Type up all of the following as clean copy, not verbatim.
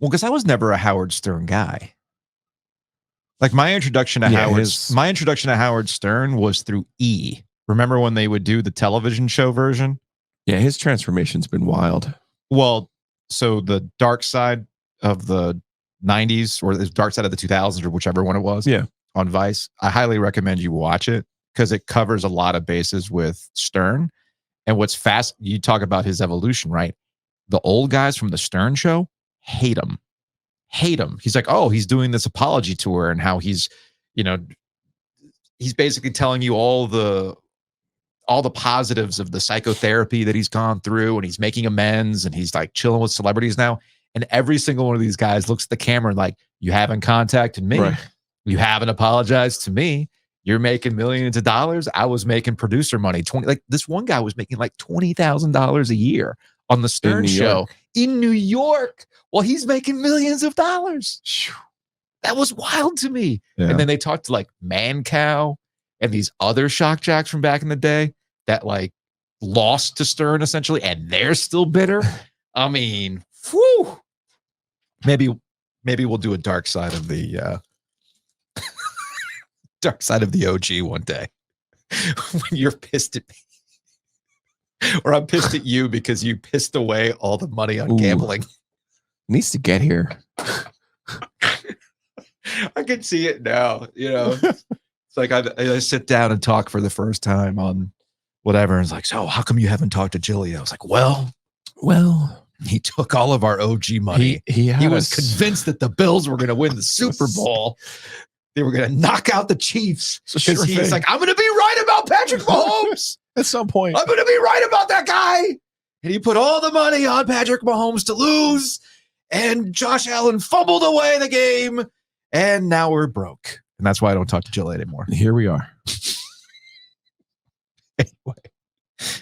Well, because I was never a Howard Stern guy. Like my introduction to Howard Stern was through E. Remember when they would do the television show version? Yeah, his transformation's been wild. Well, so the dark side of the 90s or the dark side of the 2000s or whichever one it was on Vice, I highly recommend you watch it because it covers a lot of bases with Stern. And what's fast, you talk about his evolution, right? The old guys from the Stern show hate him. He's like, oh, he's doing this apology tour and how he's basically telling you all the positives of the psychotherapy that he's gone through, and he's making amends, and he's like chilling with celebrities now. And every single one of these guys looks at the camera and like, you haven't contacted me. Right. You haven't apologized to me. You're making millions of dollars. I was making producer money. This one guy was making like $20,000 a year on the Stern show in New York. Well, he's making millions of dollars. That was wild to me. Yeah. And then they talked to like Man Cow and these other shock jacks from back in the day that like lost to Stern essentially, and they're still bitter. I mean, whew. Maybe we'll do a dark side of the OG one day when you're pissed at me, or I'm pissed at you because you pissed away all the money on gambling. Needs to get here. I can see it now. It's like I sit down and talk for the first time on whatever. And it's like, so how come you haven't talked to Giglio? I was like, well, he took all of our OG money. He was convinced that the Bills were going to win the Super Bowl. They were going to knock out the Chiefs because he's like, I'm going to be right about Patrick Mahomes at some point. I'm going to be right about that guy. And he put all the money on Patrick Mahomes to lose. And Josh Allen fumbled away the game. And now we're broke. And that's why I don't talk to Jill anymore. Here we are. Anyway,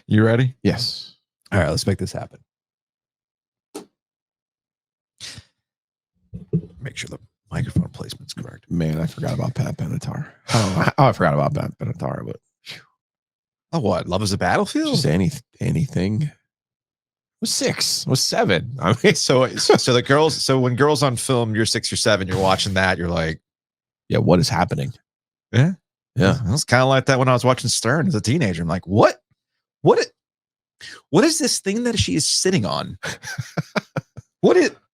you ready? Yes. All right, let's make this happen. Make sure the microphone placement's correct. Man, I forgot about Pat Benatar. I forgot about Pat Benatar, but oh, what? Love is a Battlefield? Just anything. It was 6. It was 7. I mean, so the girls. So when girls on film, you're 6 or 7. You're watching that. You're like, yeah, what is happening? Yeah. It was kind of like that when I was watching Stern as a teenager. I'm like, what is this thing that she is sitting on?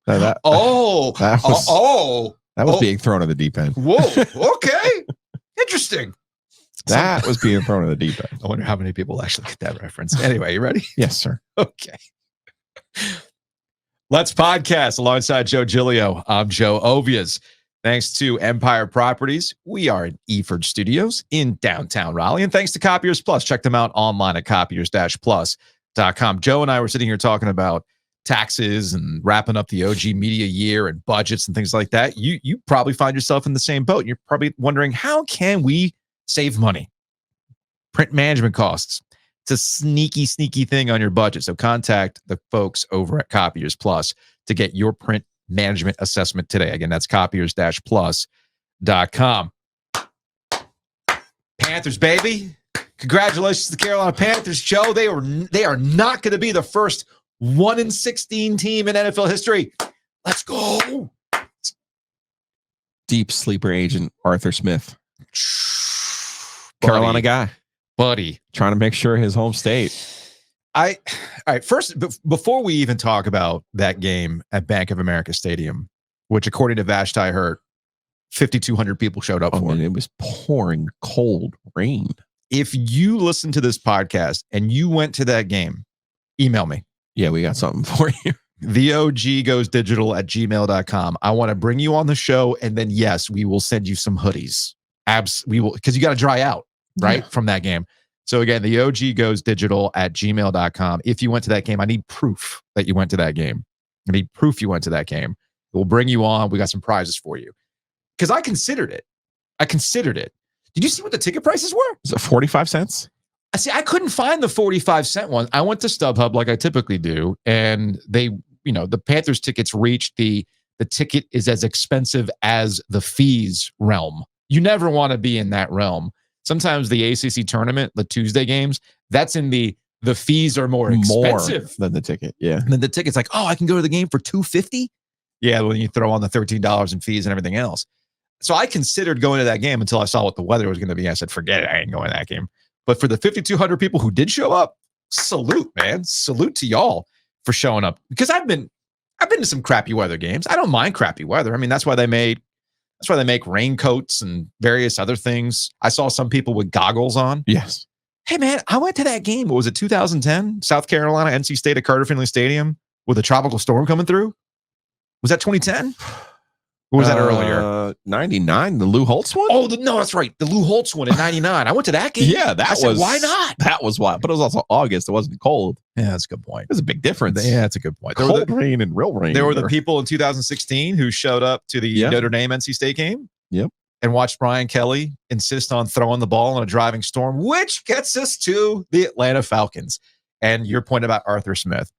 That was being thrown in the deep end. Whoa. Okay. Interesting. That was being thrown in the deep end. I wonder how many people actually get that reference. Anyway, you ready? Yes, sir. Okay. Let's podcast alongside Joe Giglio. I'm Joe Ovias. Thanks to Empire Properties, we are in Eford Studios in downtown Raleigh. And thanks to Copiers Plus. Check them out online at copiers-plus.com. Joe and I were sitting here talking about taxes and wrapping up the OG media year and budgets and things like that. You probably find yourself in the same boat. You're probably wondering, how can we save money? Print management costs. It's a sneaky thing on your budget. So contact the folks over at Copiers Plus to get your print management assessment today. Again, that's copiers-plus.com. Panthers, baby. Congratulations to the Carolina Panthers, Joe. They are not going to be the first 1-16 team in NFL history. Let's go. Deep sleeper agent Arthur Smith. Carolina guy. Buddy. Trying to make sure his home state. All right. First, before we even talk about that game at Bank of America Stadium, which according to Vashti Hurt, 5,200 people showed up for. It was pouring cold rain. If you listen to this podcast and you went to that game, email me. Yeah, we got something for you. theoggoesdigital@gmail.com. I want to bring you on the show, and then yes, we will send you some hoodies. We will, because you got to dry out, right? Yeah. From that game. So again, theoggoesdigital@gmail.com. If you went to that game, I need proof that you went to that game. I need proof you went to that game. We'll bring you on. We got some prizes for you. Because I considered it. Did you see what the ticket prices were? Was it 45 cents? I couldn't find the 45-cent one. I went to StubHub like I typically do, and they, the Panthers tickets reached the ticket is as expensive as the fees realm. You never want to be in that realm. Sometimes the ACC tournament, the Tuesday games, that's in the fees are more expensive than the ticket. Yeah. And then the ticket's like, oh, I can go to the game for $250. Yeah, when you throw on the $13 in fees and everything else. So I considered going to that game until I saw what the weather was going to be. I said, forget it. I ain't going to that game. But for the 5,200 people who did show up, salute, man. Salute to y'all for showing up. Because I've been to some crappy weather games. I don't mind crappy weather. I mean, that's why they make raincoats and various other things. I saw some people with goggles on. Yes. Hey, man, I went to that game. What was it, 2010? South Carolina, NC State at Carter Finley Stadium with a tropical storm coming through? Was that 2010? Or was that earlier? 99, the Lou Holtz one? Oh, no, that's right. The Lou Holtz one in 99. I went to that game. Yeah, why not? That was why. But it was also August. It wasn't cold. Yeah, that's a good point. There's a big difference. Yeah, that's a good point. Cold rain and real rain. There were the people in 2016 who showed up to the Notre Dame NC State game. Yep. And watched Brian Kelly insist on throwing the ball in a driving storm, which gets us to the Atlanta Falcons. And your point about Arthur Smith.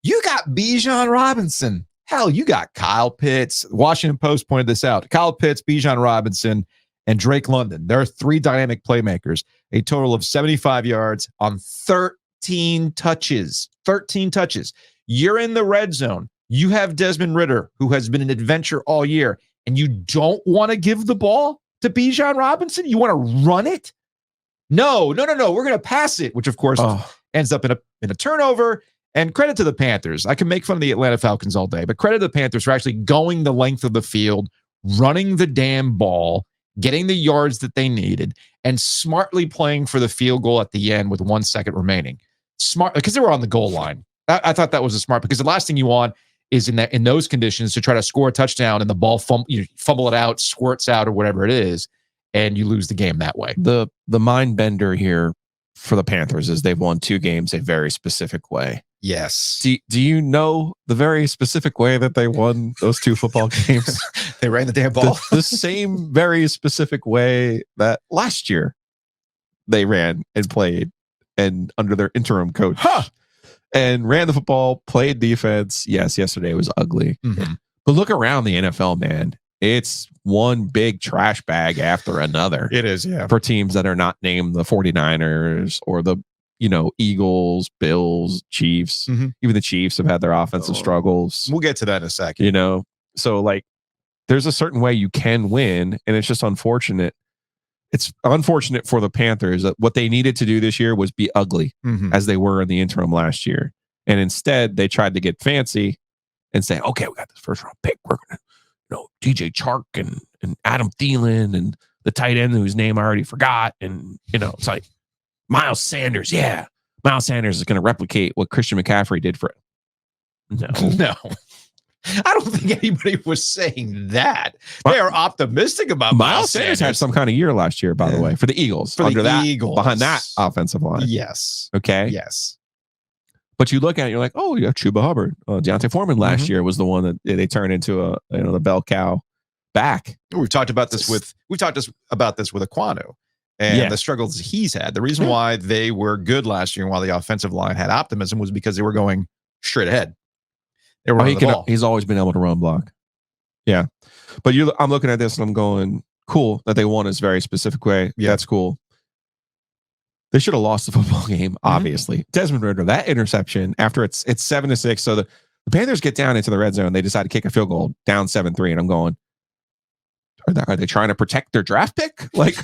You got Bijan Robinson. Hell, you got Kyle Pitts. Washington Post pointed this out. Kyle Pitts, Bijan Robinson, and Drake London. There are 3 dynamic playmakers. A total of 75 yards on 13 touches. 13 touches. You're in the red zone. You have Desmond Ridder, who has been an adventure all year, and you don't want to give the ball to Bijan Robinson? You want to run it? No. We're going to pass it, which, of course, ends up in a turnover. And credit to the Panthers. I can make fun of the Atlanta Falcons all day, but credit to the Panthers for actually going the length of the field, running the damn ball, getting the yards that they needed, and smartly playing for the field goal at the end with 1 second remaining. Smart, because they were on the goal line. I thought that was a smart, because the last thing you want is in those conditions to try to score a touchdown and the ball fumble it out, squirts out, or whatever it is, and you lose the game that way. The mind bender here for the Panthers is they've won 2 games a very specific way. Yes. Do you know the very specific way that they won those 2 football games? They ran the damn ball. The same very specific way that last year they ran and played, and under their interim coach. And ran the football, played defense. Yes, yesterday was ugly. Mm-hmm. But look around the NFL, man. It's one big trash bag after another. It is, yeah. For teams that are not named the 49ers or the Eagles, Bills, Chiefs. Mm-hmm. Even the Chiefs have had their offensive struggles. We'll get to that in a second. So like there's a certain way you can win, and it's just unfortunate. It's unfortunate for the Panthers that what they needed to do this year was be ugly, as they were in the interim last year. And instead they tried to get fancy and say, okay, we got this first round pick. We're going to, DJ Chark and Adam Thielen and the tight end whose name I already forgot. And, it's like, Miles Sanders, yeah. Miles Sanders is going to replicate what Christian McCaffrey did for him. No. I don't think anybody was saying that. They are optimistic about Miles Sanders. Had some kind of year last year, by the way, for the Eagles. Eagles. Behind that offensive line. Yes. Okay. Yes. But you look at it, you're like, oh, you have Chuba Hubbard. Deontay Foreman last year was the one that they turned into the bell cow back. We've talked about this with Aquanu. And the struggles he's had. The reason why they were good last year and why the offensive line had optimism was because they were going straight ahead. They were running the ball. He's always been able to run block. Yeah. But I'm looking at this and I'm going, cool that they won this very specific way. Yeah, that's cool. They should have lost the football game, obviously. Desmond Ridder, that interception, after it's 7-6. So the Panthers get down into the red zone. They decide to kick a field goal down 7-3. And I'm going, are they trying to protect their draft pick? Like,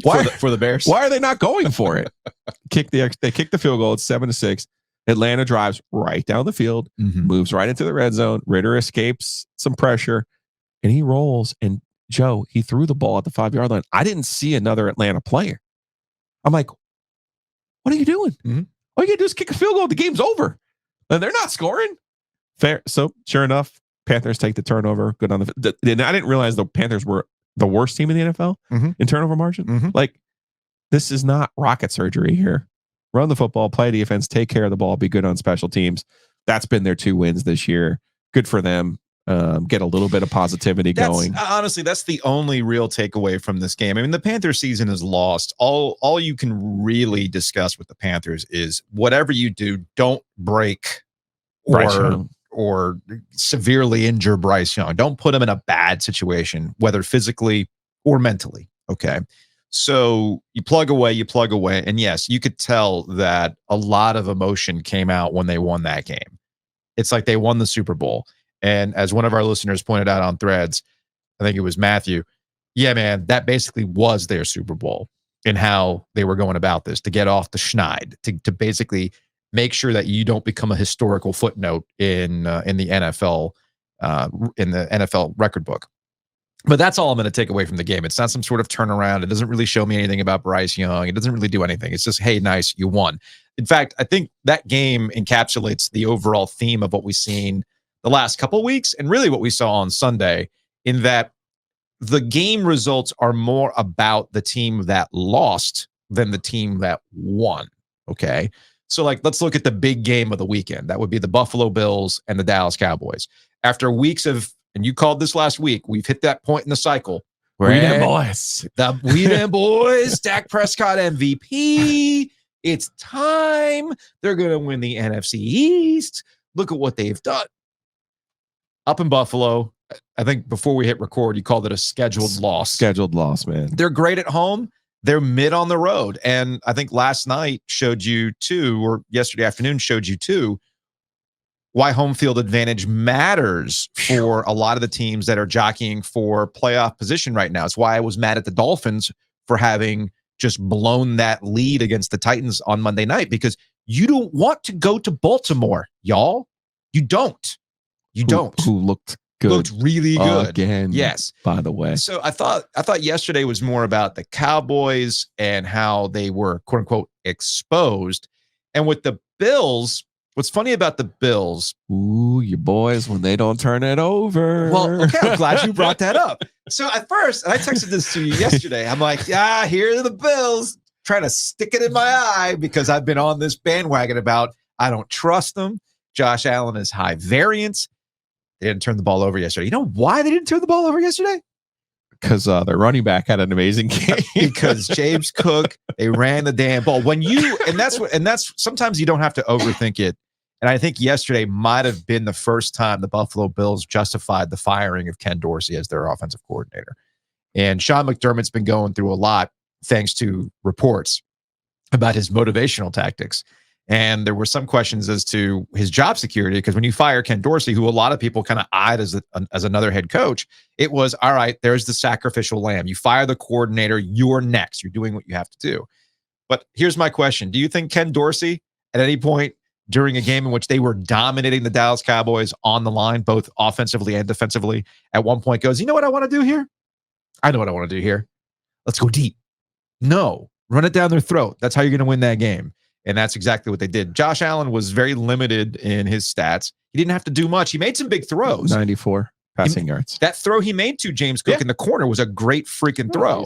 why for the Bears? Why are they not going for it? They kick the field goal. It's 7-6. Atlanta drives right down the field, moves right into the red zone. Ridder escapes some pressure, and he rolls. And Joe, he threw the ball at the 5-yard line. I didn't see another Atlanta player. I'm like, what are you doing? All you gotta do is kick a field goal. The game's over, and they're not scoring. Fair. So sure enough, Panthers take the turnover. Good on and I didn't realize the Panthers were the worst team in the NFL in turnover margin. Like, this is not rocket surgery here. Run the football, play defense, take care of the ball, be good on special teams. That's been their 2 wins this year. Good for them. Get a little bit of positivity going. Honestly, that's the only real takeaway from this game. I mean, the Panthers season is lost. All you can really discuss with the Panthers is whatever you do, don't break or severely injure Bryce Young. Don't put him in a bad situation, whether physically or mentally. Okay. So you plug away. And yes, you could tell that a lot of emotion came out when they won that game. It's like they won the Super Bowl. And as one of our listeners pointed out on Threads, I think it was Matthew. Yeah, man, that basically was their Super Bowl in how they were going about this, to get off the schneid, to basically make sure that you don't become a historical footnote in the NFL record book. But that's all I'm going to take away from the game. It's not some sort of turnaround. It doesn't really show me anything about Bryce Young. It doesn't really do anything. It's just, hey, nice, you won. In fact, I think that game encapsulates the overall theme of what we've seen the last couple of weeks and really what we saw on Sunday, in that the game results are more about the team that lost than the team that won. Okay. So let's look at the big game of the weekend. That would be the Buffalo Bills and the Dallas Cowboys. After weeks of, and you called this last week, we've hit that point in the cycle where we them boys. We them boys, Dak Prescott MVP. It's time. They're going to win the NFC East. Look at what they've done. Up in Buffalo, I think before we hit record, you called it a scheduled loss. Scheduled loss, man. They're great at home. They're mid on the road. And I think last night showed you too, or yesterday afternoon showed you too, why home field advantage matters for a lot of the teams that are jockeying for playoff position right now. It's why I was mad at the Dolphins for having just blown that lead against the Titans on Monday night, because you don't want to go to Baltimore, y'all. You don't. You don't. Who looked good. Looked really good. Again. Yes. By the way. So I thought yesterday was more about the Cowboys and how they were, quote unquote, exposed. And with the Bills, what's funny about the Bills? Ooh, your boys, when they don't turn it over. Well, okay, I'm glad you brought that up. So at first, and I texted this to you yesterday, I'm like, yeah, here are the Bills, trying to stick it in my eye because I've been on this bandwagon about I don't trust them. Josh Allen is high variance. They didn't turn the ball over yesterday. You know why they didn't turn the ball over yesterday? Because their running back had an amazing game. Because James Cook, they ran the damn ball. That's sometimes you don't have to overthink it. And I think yesterday might have been the first time the Buffalo Bills justified the firing of Ken Dorsey as their offensive coordinator. And Sean McDermott's been going through a lot thanks to reports about his motivational tactics. And there were some questions as to his job security, because when you fire Ken Dorsey, who a lot of people kind of eyed as another head coach, it was, all right, there's the sacrificial lamb. You fire the coordinator, you're next. You're doing what you have to do. But here's my question. Do you think Ken Dorsey, at any point during a game in which they were dominating the Dallas Cowboys on the line, both offensively and defensively, at one point goes, you know what I want to do here? I know what I want to do here. Let's go deep. No, run it down their throat. That's how you're going to win that game. And that's exactly what they did. Josh Allen was very limited in his stats. He didn't have to do much. He made some big throws. 94 passing yards. That throw he made to James Cook in the corner was a great freaking throw.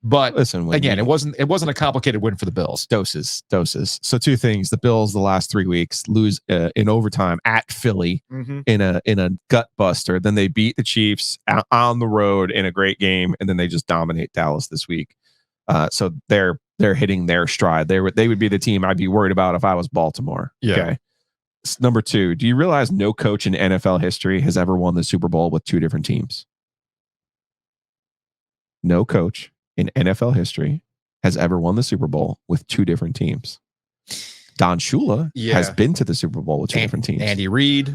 But listen, again, it wasn't a complicated win for the Bills. Doses. So two things: the Bills the last 3 weeks lose in overtime at Philly in a gut buster. Then they beat the Chiefs on the road in a great game, and then they just dominate Dallas this week. So they're hitting their stride. They would be the team I'd be worried about if I was Baltimore. Yeah. Okay. Number two: do you realize no coach in NFL history has ever won the Super Bowl with two different teams? No coach in NFL history has ever won the Super Bowl with two different teams. Don Shula has been to the Super Bowl with two different teams. Andy Reid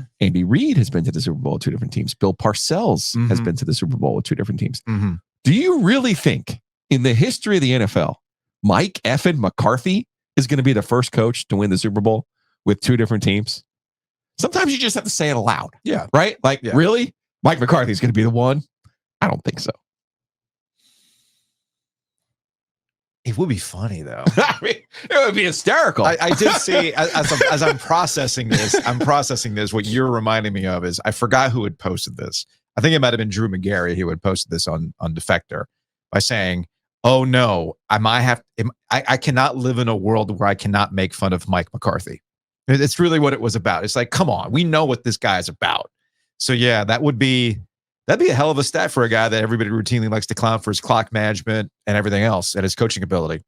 has been to the Super Bowl with two different teams. Bill Parcells has been to the Super Bowl with two different teams. Do you really think in the history of the NFL, Mike effing McCarthy is going to be the first coach to win the Super Bowl with two different teams? Sometimes you just have to say it aloud. Yeah. Right? Really? Mike McCarthy is going to be the one? I don't think so. It would be funny, though. I mean, it would be hysterical. I did see, as I'm processing this, what you're reminding me of is I forgot who had posted this. I think it might have been Drew McGarry who had posted this on Defector by saying, oh, no, I cannot live in a world where I cannot make fun of Mike McCarthy. It's really what it was about. It's like, come on, we know what this guy's about. So, yeah, that'd be a hell of a stat for a guy that everybody routinely likes to clown for his clock management and everything else and his coaching ability.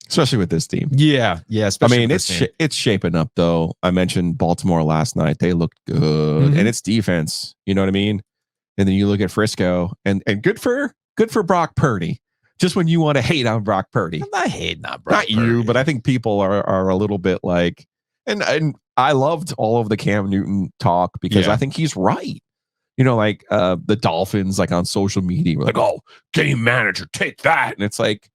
Especially with this team. Yeah. I mean, it's shaping up, though. I mentioned Baltimore last night. They looked good. And it's defense. You know what I mean? And then you look at Frisco and good for Brock Purdy. Just when you want to hate on Brock Purdy. I'm not hating on Brock Purdy. Not you, but I think people are a little bit like, and I loved all of the Cam Newton talk because I think he's right. You know, like the Dolphins, like on social media, were like, "Oh, game manager, take that," and it's like,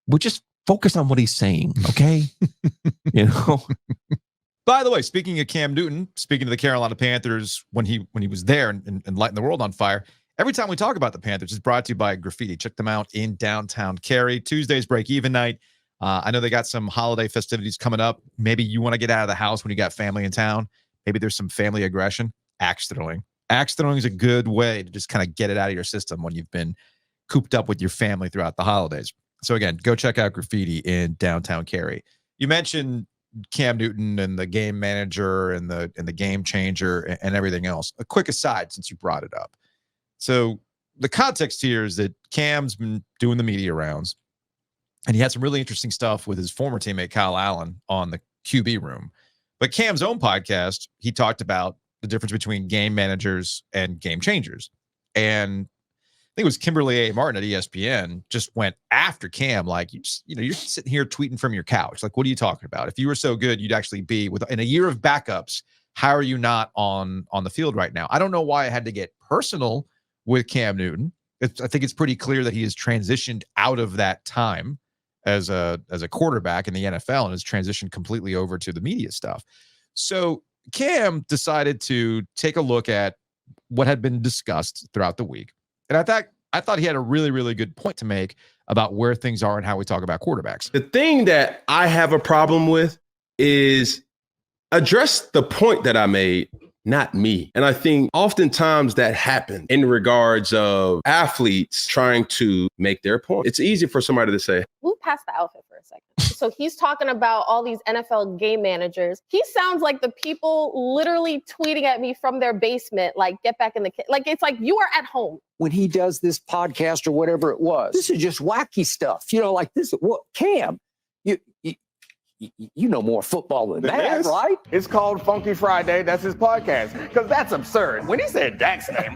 we'll just focus on what he's saying, okay? You know. By the way, speaking of Cam Newton, speaking to the Carolina Panthers when he was there and lighting the world on fire, every time we talk about the Panthers, it's brought to you by Graffiti. Check them out in downtown Cary. Tuesday's break-even night. I know they got some holiday festivities coming up. Maybe you want to get out of the house when you got family in town. Maybe there's some family aggression. Axe throwing. Axe throwing is a good way to just kind of get it out of your system when you've been cooped up with your family throughout the holidays. So again, go check out Graffiti in downtown Cary. You mentioned Cam Newton and the game manager and the game changer and everything else. A quick aside, since you brought it up. So the context here is that Cam's been doing the media rounds, and he had some really interesting stuff with his former teammate Kyle Allen on the QB room. But Cam's own podcast, he talked about the difference between game managers and game changers. And I think it was Kimberly A. Martin at ESPN just went after Cam, like, you're sitting here tweeting from your couch. Like, what are you talking about? If you were so good, you'd actually be in a year of backups. How are you not on the field right now? I don't know why I had to get personal with Cam Newton. I think it's pretty clear that he has transitioned out of that time as a quarterback in the NFL and has transitioned completely over to the media stuff. So Cam decided to take a look at what had been discussed throughout the week. And I thought he had a really, really good point to make about where things are and how we talk about quarterbacks. The thing that I have a problem with is address the point that I made, not me. And I think oftentimes that happens in regards of athletes trying to make their point. It's easy for somebody to say, move past the outfit for a second. So he's talking about all these NFL game managers. He sounds like the people literally tweeting at me from their basement, like, get back in the like, it's like you are at home. When he does this podcast or whatever it was, this is just wacky stuff. You know, like this. What, Cam, you know more football than that, right? It's called Funky Friday. That's his podcast. Because that's absurd. When he said Dak's name,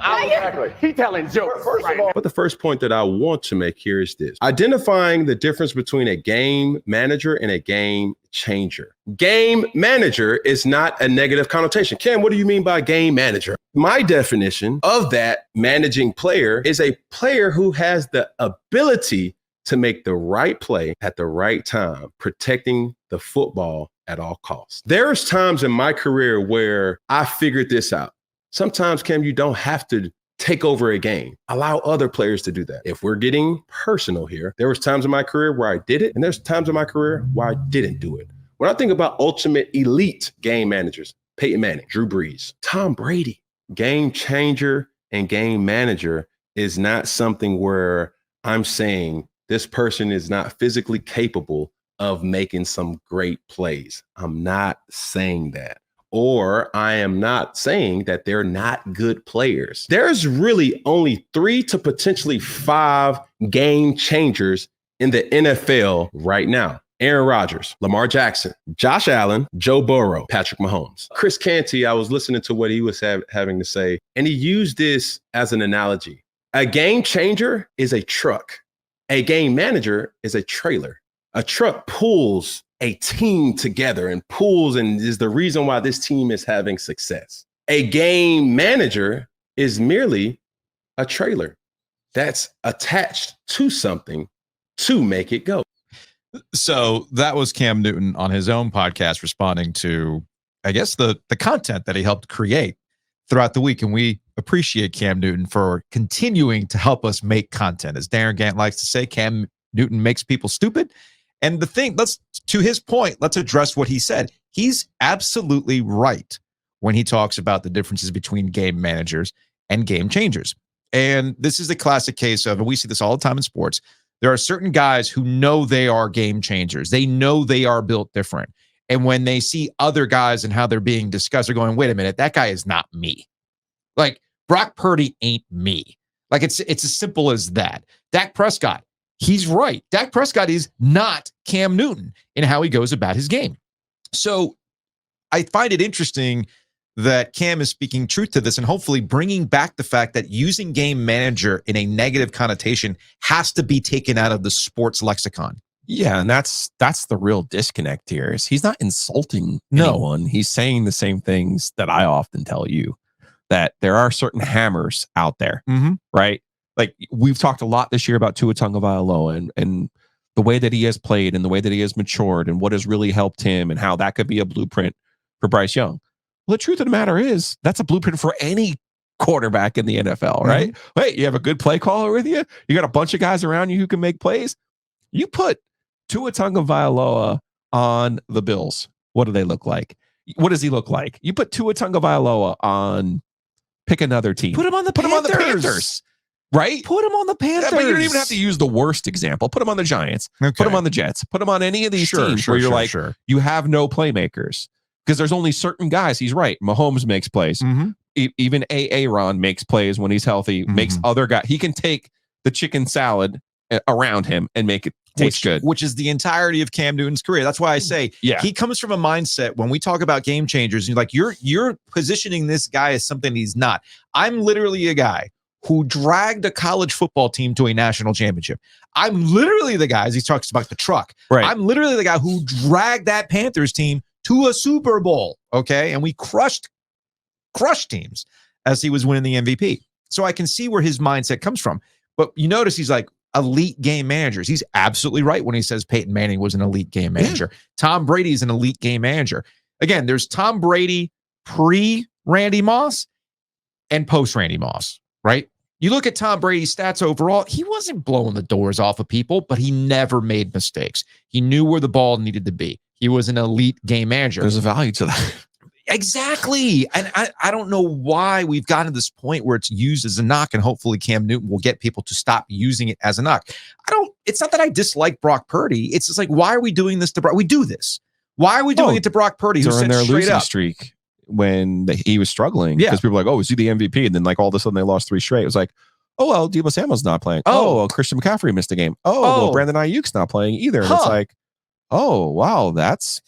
he telling jokes. First of all, but the first point that I want to make here is this. Identifying the difference between a game manager and a game changer. Game manager is not a negative connotation. Cam, what do you mean by game manager? My definition of that managing player is a player who has the ability to make the right play at the right time, protecting the football at all costs. There's times in my career where I figured this out. Sometimes, Cam, you don't have to take over a game. Allow other players to do that. If we're getting personal here, there was times in my career where I did it, and there's times in my career where I didn't do it. When I think about ultimate elite game managers, Peyton Manning, Drew Brees, Tom Brady, game changer and game manager is not something where I'm saying this person is not physically capable of making some great plays. I'm not saying that. Or I am not saying that they're not good players. There's really only 3 to potentially 5 game changers in the NFL right now. Aaron Rodgers, Lamar Jackson, Josh Allen, Joe Burrow, Patrick Mahomes. Chris Canty, I was listening to what he was having to say, and he used this as an analogy. A game changer is a truck. A game manager is a trailer. A truck pulls a team together and pulls and is the reason why this team is having success. A game manager is merely a trailer that's attached to something to make it go. So that was Cam Newton on his own podcast responding to, I guess, the content that he helped create throughout the week. And we appreciate Cam Newton for continuing to help us make content. As Darren Gant likes to say, Cam Newton makes people stupid. And the thing, to his point, let's address what he said. He's absolutely right when he talks about the differences between game managers and game changers. And this is the classic case of, and we see this all the time in sports, there are certain guys who know they are game changers. They know they are built different. And when they see other guys and how they're being discussed, they're going, wait a minute, that guy is not me. Like, Brock Purdy ain't me. Like, it's as simple as that. Dak Prescott, he's right. Dak Prescott is not Cam Newton in how he goes about his game. So I find it interesting that Cam is speaking truth to this and hopefully bringing back the fact that using game manager in a negative connotation has to be taken out of the sports lexicon. Yeah, and that's the real disconnect here. Is he's not insulting No. anyone. He's saying the same things that I often tell you, that there are certain hammers out there, right? Like we've talked a lot this year about Tua Tagovailoa and the way that he has played and the way that he has matured and what has really helped him and how that could be a blueprint for Bryce Young. Well, the truth of the matter is that's a blueprint for any quarterback in the NFL, right? Wait, you have a good play caller with you? You got a bunch of guys around you who can make plays? You put Tua Tagovailoa on the Bills. What do they look like? What does he look like? You put Tua Tagovailoa on, pick another team. Put him on the Panthers. Right? Put him on the Panthers. But you don't even have to use the worst example. Put him on the Giants. Okay. Put him on the Jets. Put him on any of these teams where you're you have no playmakers. Because there's only certain guys. He's right. Mahomes makes plays. Even Aaron makes plays when he's healthy. Makes other guys. He can take the chicken salad around him and make it taste good. Which is the entirety of Cam Newton's career. That's why I say he comes from a mindset when we talk about game changers. You're positioning this guy as something he's not. I'm literally a guy who dragged a college football team to a national championship. I'm literally the guy, as he talks about the truck. Right. I'm literally the guy who dragged that Panthers team to a Super Bowl. Okay. And we crushed teams as he was winning the MVP. So I can see where his mindset comes from. But you notice he's like elite game managers. He's absolutely right when he says Peyton Manning was an elite game manager. Tom Brady's an elite game manager. Again, there's Tom Brady pre-Randy Moss and post-Randy Moss, right? You look at Tom Brady's stats overall, he wasn't blowing the doors off of people, but he never made mistakes. He knew where the ball needed to be. He was an elite game manager. There's a value to that. Exactly. And I don't know why we've gotten to this point where it's used as a knock, and hopefully Cam Newton will get people to stop using it as a knock. It's not that I dislike Brock Purdy. It's just like, why are we doing this to Brock? We do this. Why are we doing it to Brock Purdy? Who During said their straight losing up streak when he was struggling. Because people were like, oh, is he the MVP? And then like all of a sudden they lost 3 straight. It was like, oh, well, Deebo Samuel's not playing. Oh, well, Christian McCaffrey missed a game. Oh, well, Brandon Ayuk's not playing either. And it's like, oh, wow, that's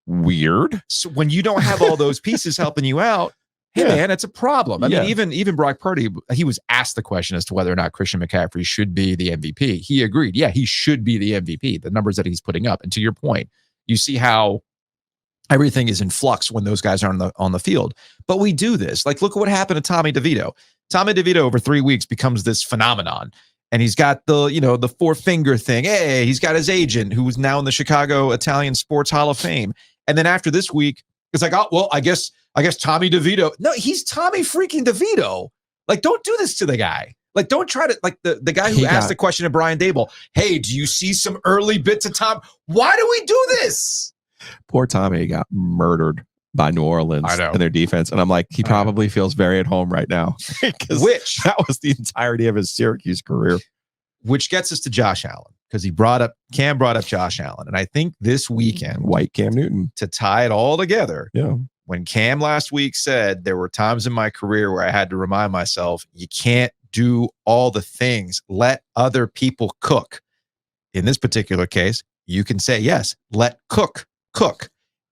weird. So when you don't have all those pieces helping you out, hey man, it's a problem. I mean, even Brock Purdy, he was asked the question as to whether or not Christian McCaffrey should be the MVP. He agreed. Yeah, he should be the MVP. The numbers that he's putting up. And to your point, you see how everything is in flux when those guys are on the field. But we do this. Like, look at what happened to Tommy DeVito. Tommy DeVito over 3 weeks becomes this phenomenon. And he's got the 4-finger thing. Hey, he's got his agent who's now in the Chicago Italian Sports Hall of Fame. And then after this week, it's like, oh, well, I guess Tommy DeVito. No, he's Tommy freaking DeVito. Like, don't do this to the guy. Like, don't try to, like the guy who asked the question to Brian Dable. Hey, do you see some early bits of Tom? Why do we do this? Poor Tommy got murdered by New Orleans and their defense. And I'm like, he probably feels very at home right now. Which that was the entirety of his Syracuse career. Which gets us to Josh Allen, because Cam brought up Josh Allen. And I think this weekend, white Cam Newton, to tie it all together. Yeah. When Cam last week said there were times in my career where I had to remind myself, you can't do all the things. Let other people cook. In this particular case, you can say, yes, let cook.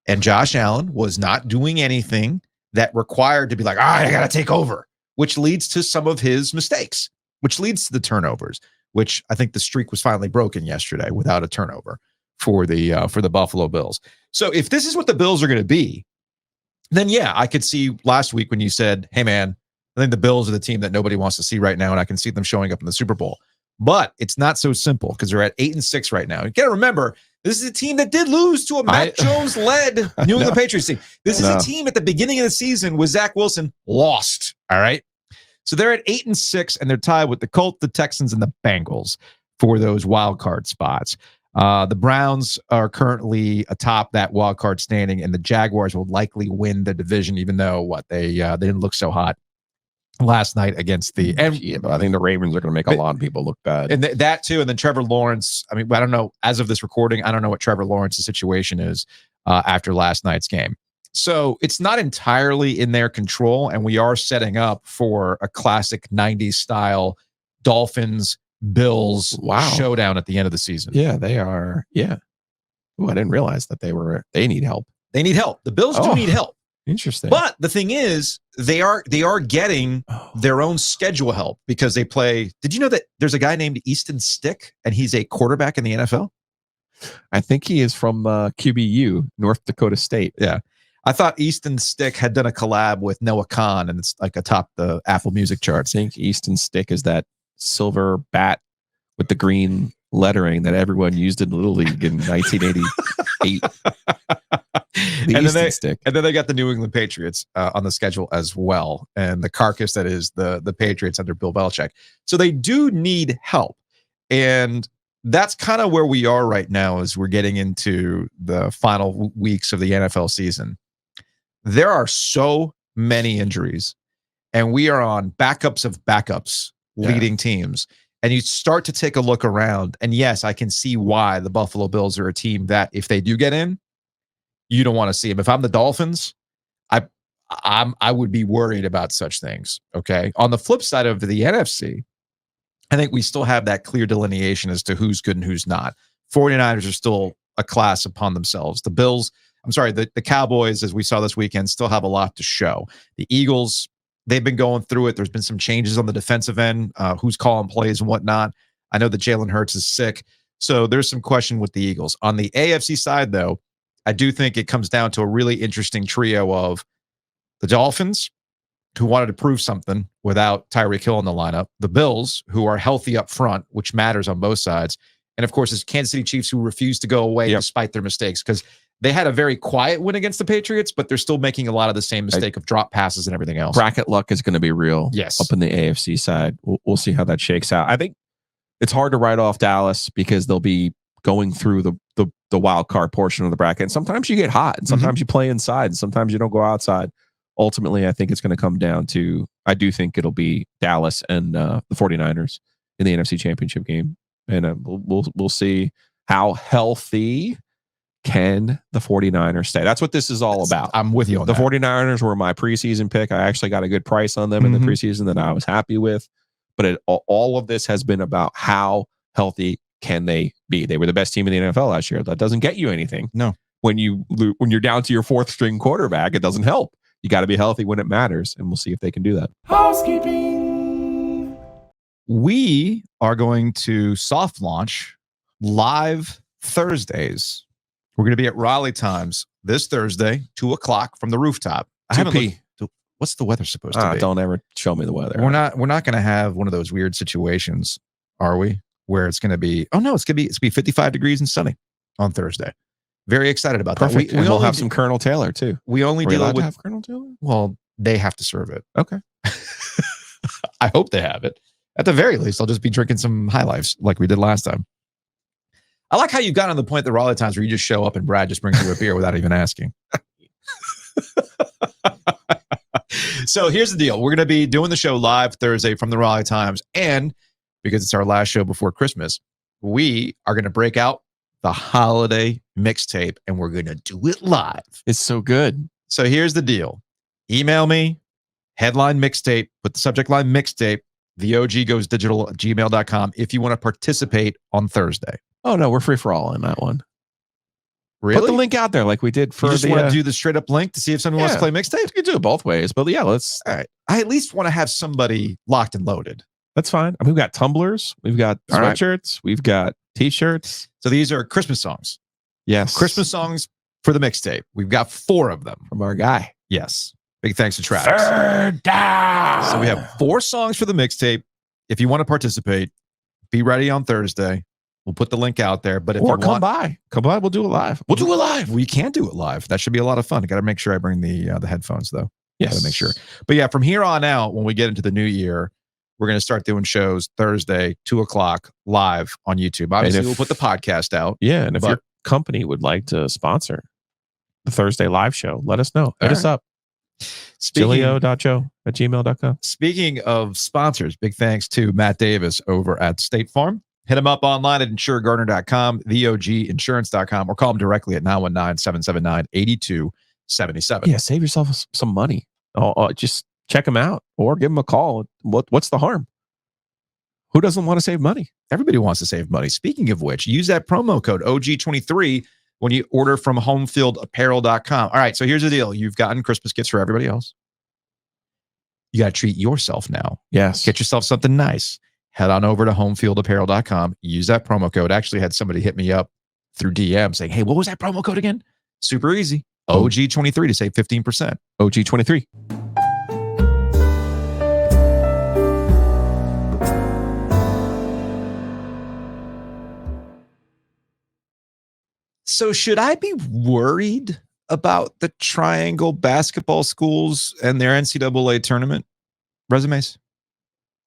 And Josh Allen was not doing anything that required to be like, all right, I got to take over, which leads to some of his mistakes, which leads to the turnovers, which I think the streak was finally broken yesterday without a turnover for the Buffalo Bills. So if this is what the Bills are going to be, then yeah, I could see last week when you said, hey man, I think the Bills are the team that nobody wants to see right now, and I can see them showing up in the Super Bowl. But it's not so simple, because they're at 8-6 right now. You got to remember, this is a team that did lose to a Mac Jones-led New England Patriots team. This is a team at the beginning of the season with Zach Wilson lost. All right. So they're at 8-6, and they're tied with the Colts, the Texans, and the Bengals for those wild card spots. The Browns are currently atop that wild card standing, and the Jaguars will likely win the division, even though they didn't look so hot last night against but I think the Ravens are going to make a lot of people look bad. And that too. And then Trevor Lawrence, I mean, I don't know, as of this recording, I don't know what Trevor Lawrence's situation is after last night's game. So it's not entirely in their control, and we are setting up for a classic 90s style Dolphins Bills showdown at the end of the season. Yeah, they are. Yeah. Oh, I didn't realize that they need help. They need help. The Bills do need help. Interesting. But the thing is, they are getting their own schedule help, because they play. Did you know that there's a guy named Easton Stick, and he's a quarterback in the NFL? I think he is from QBU, North Dakota State. Yeah. I thought Easton Stick had done a collab with Noah Khan, and it's like atop the Apple Music charts. I think Easton Stick is that silver bat with the green lettering that everyone used in Little League in 1988. And then they got the New England Patriots on the schedule as well, and the carcass that is the Patriots under Bill Belichick. So they do need help, and that's kind of where we are right now as we're getting into the final weeks of the NFL season. There are so many injuries, and we are on backups of backups leading teams. And you start to take a look around, and yes, I can see why the Buffalo Bills are a team that if they do get in, you don't want to see them. If I'm the Dolphins, I would be worried about such things. Okay. On the flip side of the NFC, I think we still have that clear delineation as to who's good and who's not. 49ers are still a class upon themselves. The Bills, the Cowboys, as we saw this weekend, still have a lot to show. The Eagles, they've been going through it. There's been some changes on the defensive end, who's calling plays and whatnot. I know that Jalen Hurts is sick, so there's some question with the Eagles. On the AFC side, though, I do think it comes down to a really interesting trio of the Dolphins, who wanted to prove something without Tyreek Hill in the lineup, the Bills, who are healthy up front, which matters on both sides, and of course, it's Kansas City Chiefs, who refuse to go away despite their mistakes, because they had a very quiet win against the Patriots, but they're still making a lot of the same mistake of drop passes and everything else. Bracket luck is going to be real. Yes. Up in the AFC side. We'll see how that shakes out. I think it's hard to write off Dallas because they'll be going through the wild card portion of the bracket. And sometimes you get hot, and sometimes you play inside, and sometimes you don't go outside. Ultimately, I think it's going to come down to, I do think it'll be Dallas and the 49ers in the NFC Championship game. And we'll see how healthy can the 49ers stay. That's what this is all about. I'm with you on the that. 49ers were my preseason pick. I actually got a good price on them in the preseason that I was happy with. But all of this has been about how healthy can they be. They were the best team in the NFL last year. That doesn't get you anything. No. When you're down to your fourth string quarterback, it doesn't help. You got to be healthy when it matters, and we'll see if they can do that. Housekeeping. We are going to soft launch live Thursdays. We're going to be at Raleigh Times this Thursday, 2:00 from the rooftop. What's the weather supposed to be? Don't ever show me the weather. We're not going to have one of those weird situations, are we? Where it's going to be, it's going to be 55 degrees and sunny on Thursday. Very excited about that. We'll have some Colonel Taylor too. We only deal with have Colonel Taylor. Well, they have to serve it. Okay. I hope they have it. At the very least, I'll just be drinking some High Lifes like we did last time. I like how you got on the point at the Raleigh Times where you just show up and Brad just brings you a beer without even asking. So here's the deal. We're going to be doing the show live Thursday from the Raleigh Times. And because it's our last show before Christmas, we are going to break out the holiday mixtape and we're going to do it live. It's so good. So here's the deal. Email me, headline mixtape, put the subject line mixtape, theoggoesdigital@gmail.com if you want to participate on Thursday. Oh, no, we're free for all on that one. Really? Put the link out there like we did for you just want to do the straight up link to see if someone wants to play mixtape? You can do it both ways, but yeah, let's. All right. I at least want to have somebody locked and loaded. That's fine. I mean, we've got tumblers, we've got sweatshirts, we've got t-shirts. So these are Christmas songs. Yes. Christmas songs for the mixtape. We've got 4 of them. From our guy. Yes. Big thanks to Travis. Third down. So we have 4 songs for the mixtape. If you want to participate, be ready on Thursday. We'll put the link out there. But if or you come by, we'll do it live. We'll do it live. We can do it live. That should be a lot of fun. I got to make sure I bring the headphones though. Yes. Got to make sure. But yeah, from here on out, when we get into the new year, we're going to start doing shows Thursday, 2:00 live on YouTube. Obviously, we'll put the podcast out. Yeah. And if your company would like to sponsor the Thursday live show, let us know. Hit us up. Gilio.joe@gmail.com. Speaking of sponsors, big thanks to Matt Davis over at State Farm. Hit him up online at insuregartner.com, theoginsurance.com, or call him directly at 919-779-8277. Yeah, save yourself some money. Just check him out or give him a call. What's the harm? Who doesn't want to save money? Everybody wants to save money. Speaking of which, use that promo code OG23 when you order from homefieldapparel.com. All right, so here's the deal. You've gotten Christmas gifts for everybody else. You got to treat yourself now. Yes. Get yourself something nice. Head on over to homefieldapparel.com. Use that promo code. Actually had somebody hit me up through DM saying, hey, what was that promo code again? Super easy. OG23 to save 15%. OG23. So should I be worried about the Triangle basketball schools and their NCAA tournament resumes?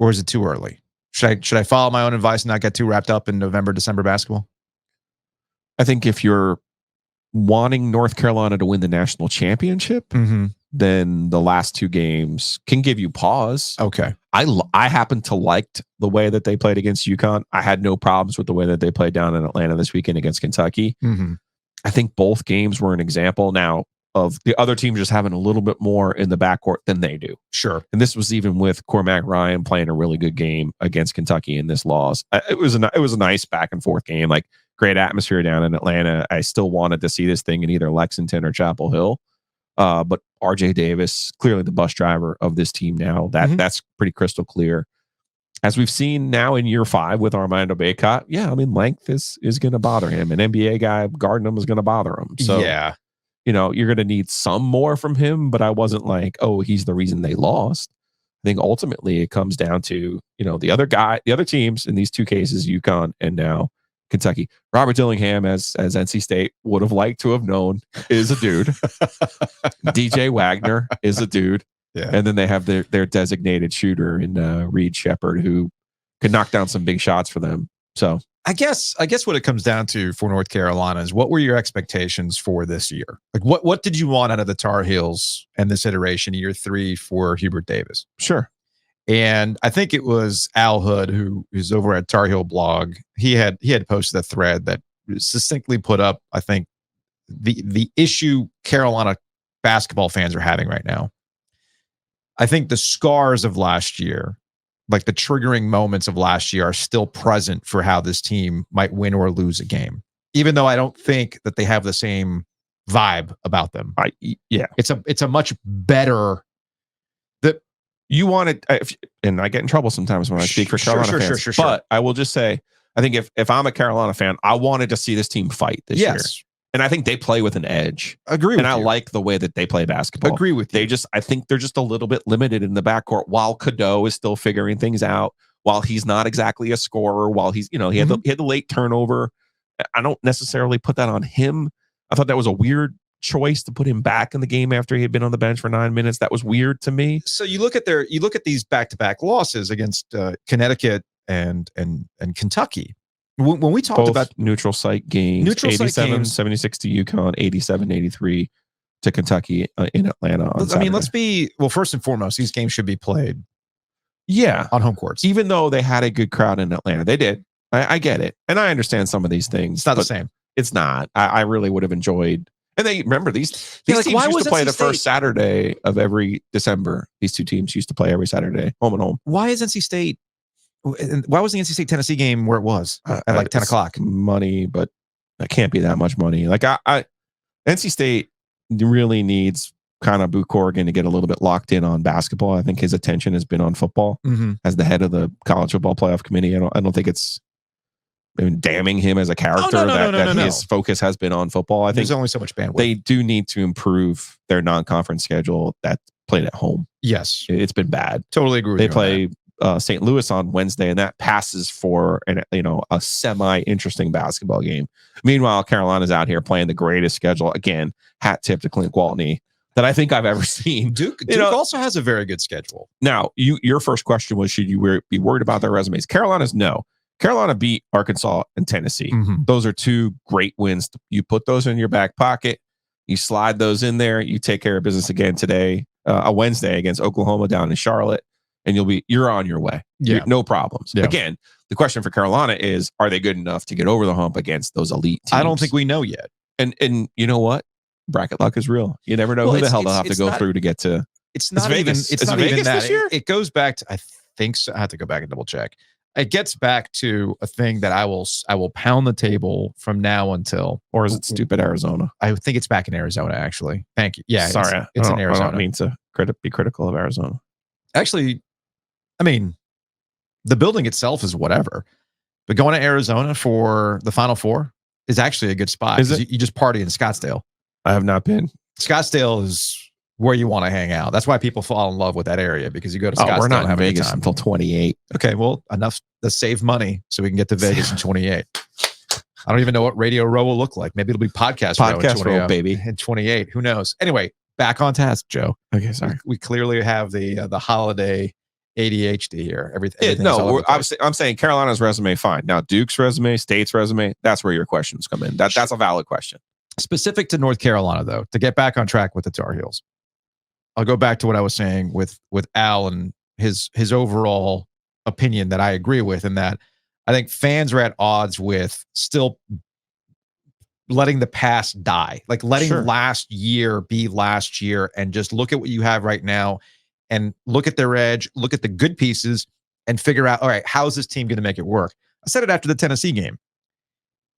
Or is it too early? Should I follow my own advice and not get too wrapped up in November, December basketball? I think if you're wanting North Carolina to win the national championship, then the last 2 games can give you pause. Okay. I happen to liked the way that they played against UConn. I had no problems with the way that they played down in Atlanta this weekend against Kentucky. I think both games were an example now of the other team just having a little bit more in the backcourt than they do. Sure. And this was even with Cormac Ryan playing a really good game against Kentucky in this loss. It was a nice back and forth game, like great atmosphere down in Atlanta. I still wanted to see this thing in either Lexington or Chapel Hill. But RJ Davis, clearly the bus driver of this team now. That's pretty crystal clear. As we've seen now in year 5 with Armando Bacot, length is going to bother him. An NBA guy guarding him is going to bother him. So, you're going to need some more from him, but I wasn't like, oh, he's the reason they lost. I think ultimately it comes down to, the other teams in these 2 cases, UConn and now Kentucky. Robert Dillingham, as NC State would have liked to have known, is a dude. DJ Wagner is a dude. Yeah. And then they have their designated shooter in Reed Shepard, who could knock down some big shots for them. So I guess what it comes down to for North Carolina is, what were your expectations for this year? Like what did you want out of the Tar Heels and this iteration, year 3 for Hubert Davis? Sure. And I think it was Al Hood, who's over at Tar Heel blog. He had posted a thread that succinctly put up, I think, the issue Carolina basketball fans are having right now. I think the scars of last year, like the triggering moments of last year, are still present for how this team might win or lose a game. Even though I don't think that they have the same vibe about them. It's a much better. You want it, and I get in trouble sometimes when I speak for Carolina fans. Sure. But I will just say, I think if I'm a Carolina fan, I wanted to see this team fight this year. And I think they play with an edge. Agree with you. And I like the way that they play basketball. Agree with you. I think they're just a little bit limited in the backcourt while Cadeau is still figuring things out, while he's not exactly a scorer, while he's, he had the late turnover. I don't necessarily put that on him. I thought that was a weird choice to put him back in the game after he had been on the bench for 9 minutes. That was weird to me. So you look at these back-to-back losses against Connecticut and Kentucky. When we talked both about neutral site games, 87-76 to UConn, 87-83 to Kentucky in Atlanta. Let's be, first and foremost, these games should be played on home courts. Even though they had a good crowd in Atlanta, they did. I get it. And I understand some of these things. It's not the same. It's not. I really would have enjoyed. And they remember these teams used to play the first Saturday of every December. These 2 teams used to play every Saturday, home and home. Why was the NC State Tennessee game where it was at like 10 o'clock? Money, but that can't be that much money. Like NC State really needs kind of Boo Corrigan to get a little bit locked in on basketball. I think his attention has been on football as the head of the college football playoff committee. I don't think it's damning him as a character that his focus has been on football. I think there's only so much bandwidth. They do need to improve their non-conference schedule that played at home. Yes. It's been bad. Totally agree with you. They play St. Louis on Wednesday, and that passes for a semi-interesting basketball game. Meanwhile, Carolina's out here playing the greatest schedule. Again, hat tip to Clint Gwaltney that I think I've ever seen. Duke also has a very good schedule. Now, your first question was, should you be worried about their resumes? Carolina's no. Carolina beat Arkansas and Tennessee. Those are 2 great wins. You put those in your back pocket. You slide those in there. You take care of business again today, a Wednesday against Oklahoma down in Charlotte, and you're on your way. No problems. Yeah. Again, the question for Carolina is, are they good enough to get over the hump against those elite teams? I don't think we know yet. And you know what? Bracket luck is real. You never know who the hell they'll have to go through to get to. It's not Vegas. It's is not Vegas even that. This year? It goes back to, I think so. I have to go back and double check. It gets back to a thing that I will pound the table from now until. Or is it stupid Arizona? I think it's back in Arizona, actually. Thank you. Yeah, sorry, it's in Arizona. I don't mean to be critical of Arizona. Actually, the building itself is whatever, but going to Arizona for the Final Four, is actually a good spot. Is it? You just party in Scottsdale. I have not been. Scottsdale is where you want to hang out. That's why people fall in love with that area, because you go to Scottsdale. We're not and have in a good Vegas time. until 28. Okay, well, enough to save money so we can get to Vegas in 28. I don't even know what Radio Row will look like. Maybe it'll be Podcast Row Row, baby. In 28. Who knows? Anyway, back on task, Joe. Okay, sorry. We clearly have the holiday ADHD here. Everything. I'm saying Carolina's resume, fine. Now, Duke's resume, State's resume, that's where your questions come in. That's a valid question. Specific to North Carolina, though, to get back on track with the Tar Heels, I'll go back to what I was saying with Al and his overall opinion that I agree with, in that I think fans are at odds with still letting the past die, like letting last year be last year, and just look at what you have right now and look at their edge, look at the good pieces, and figure out, all right, how is this team going to make it work? I said it after the Tennessee game.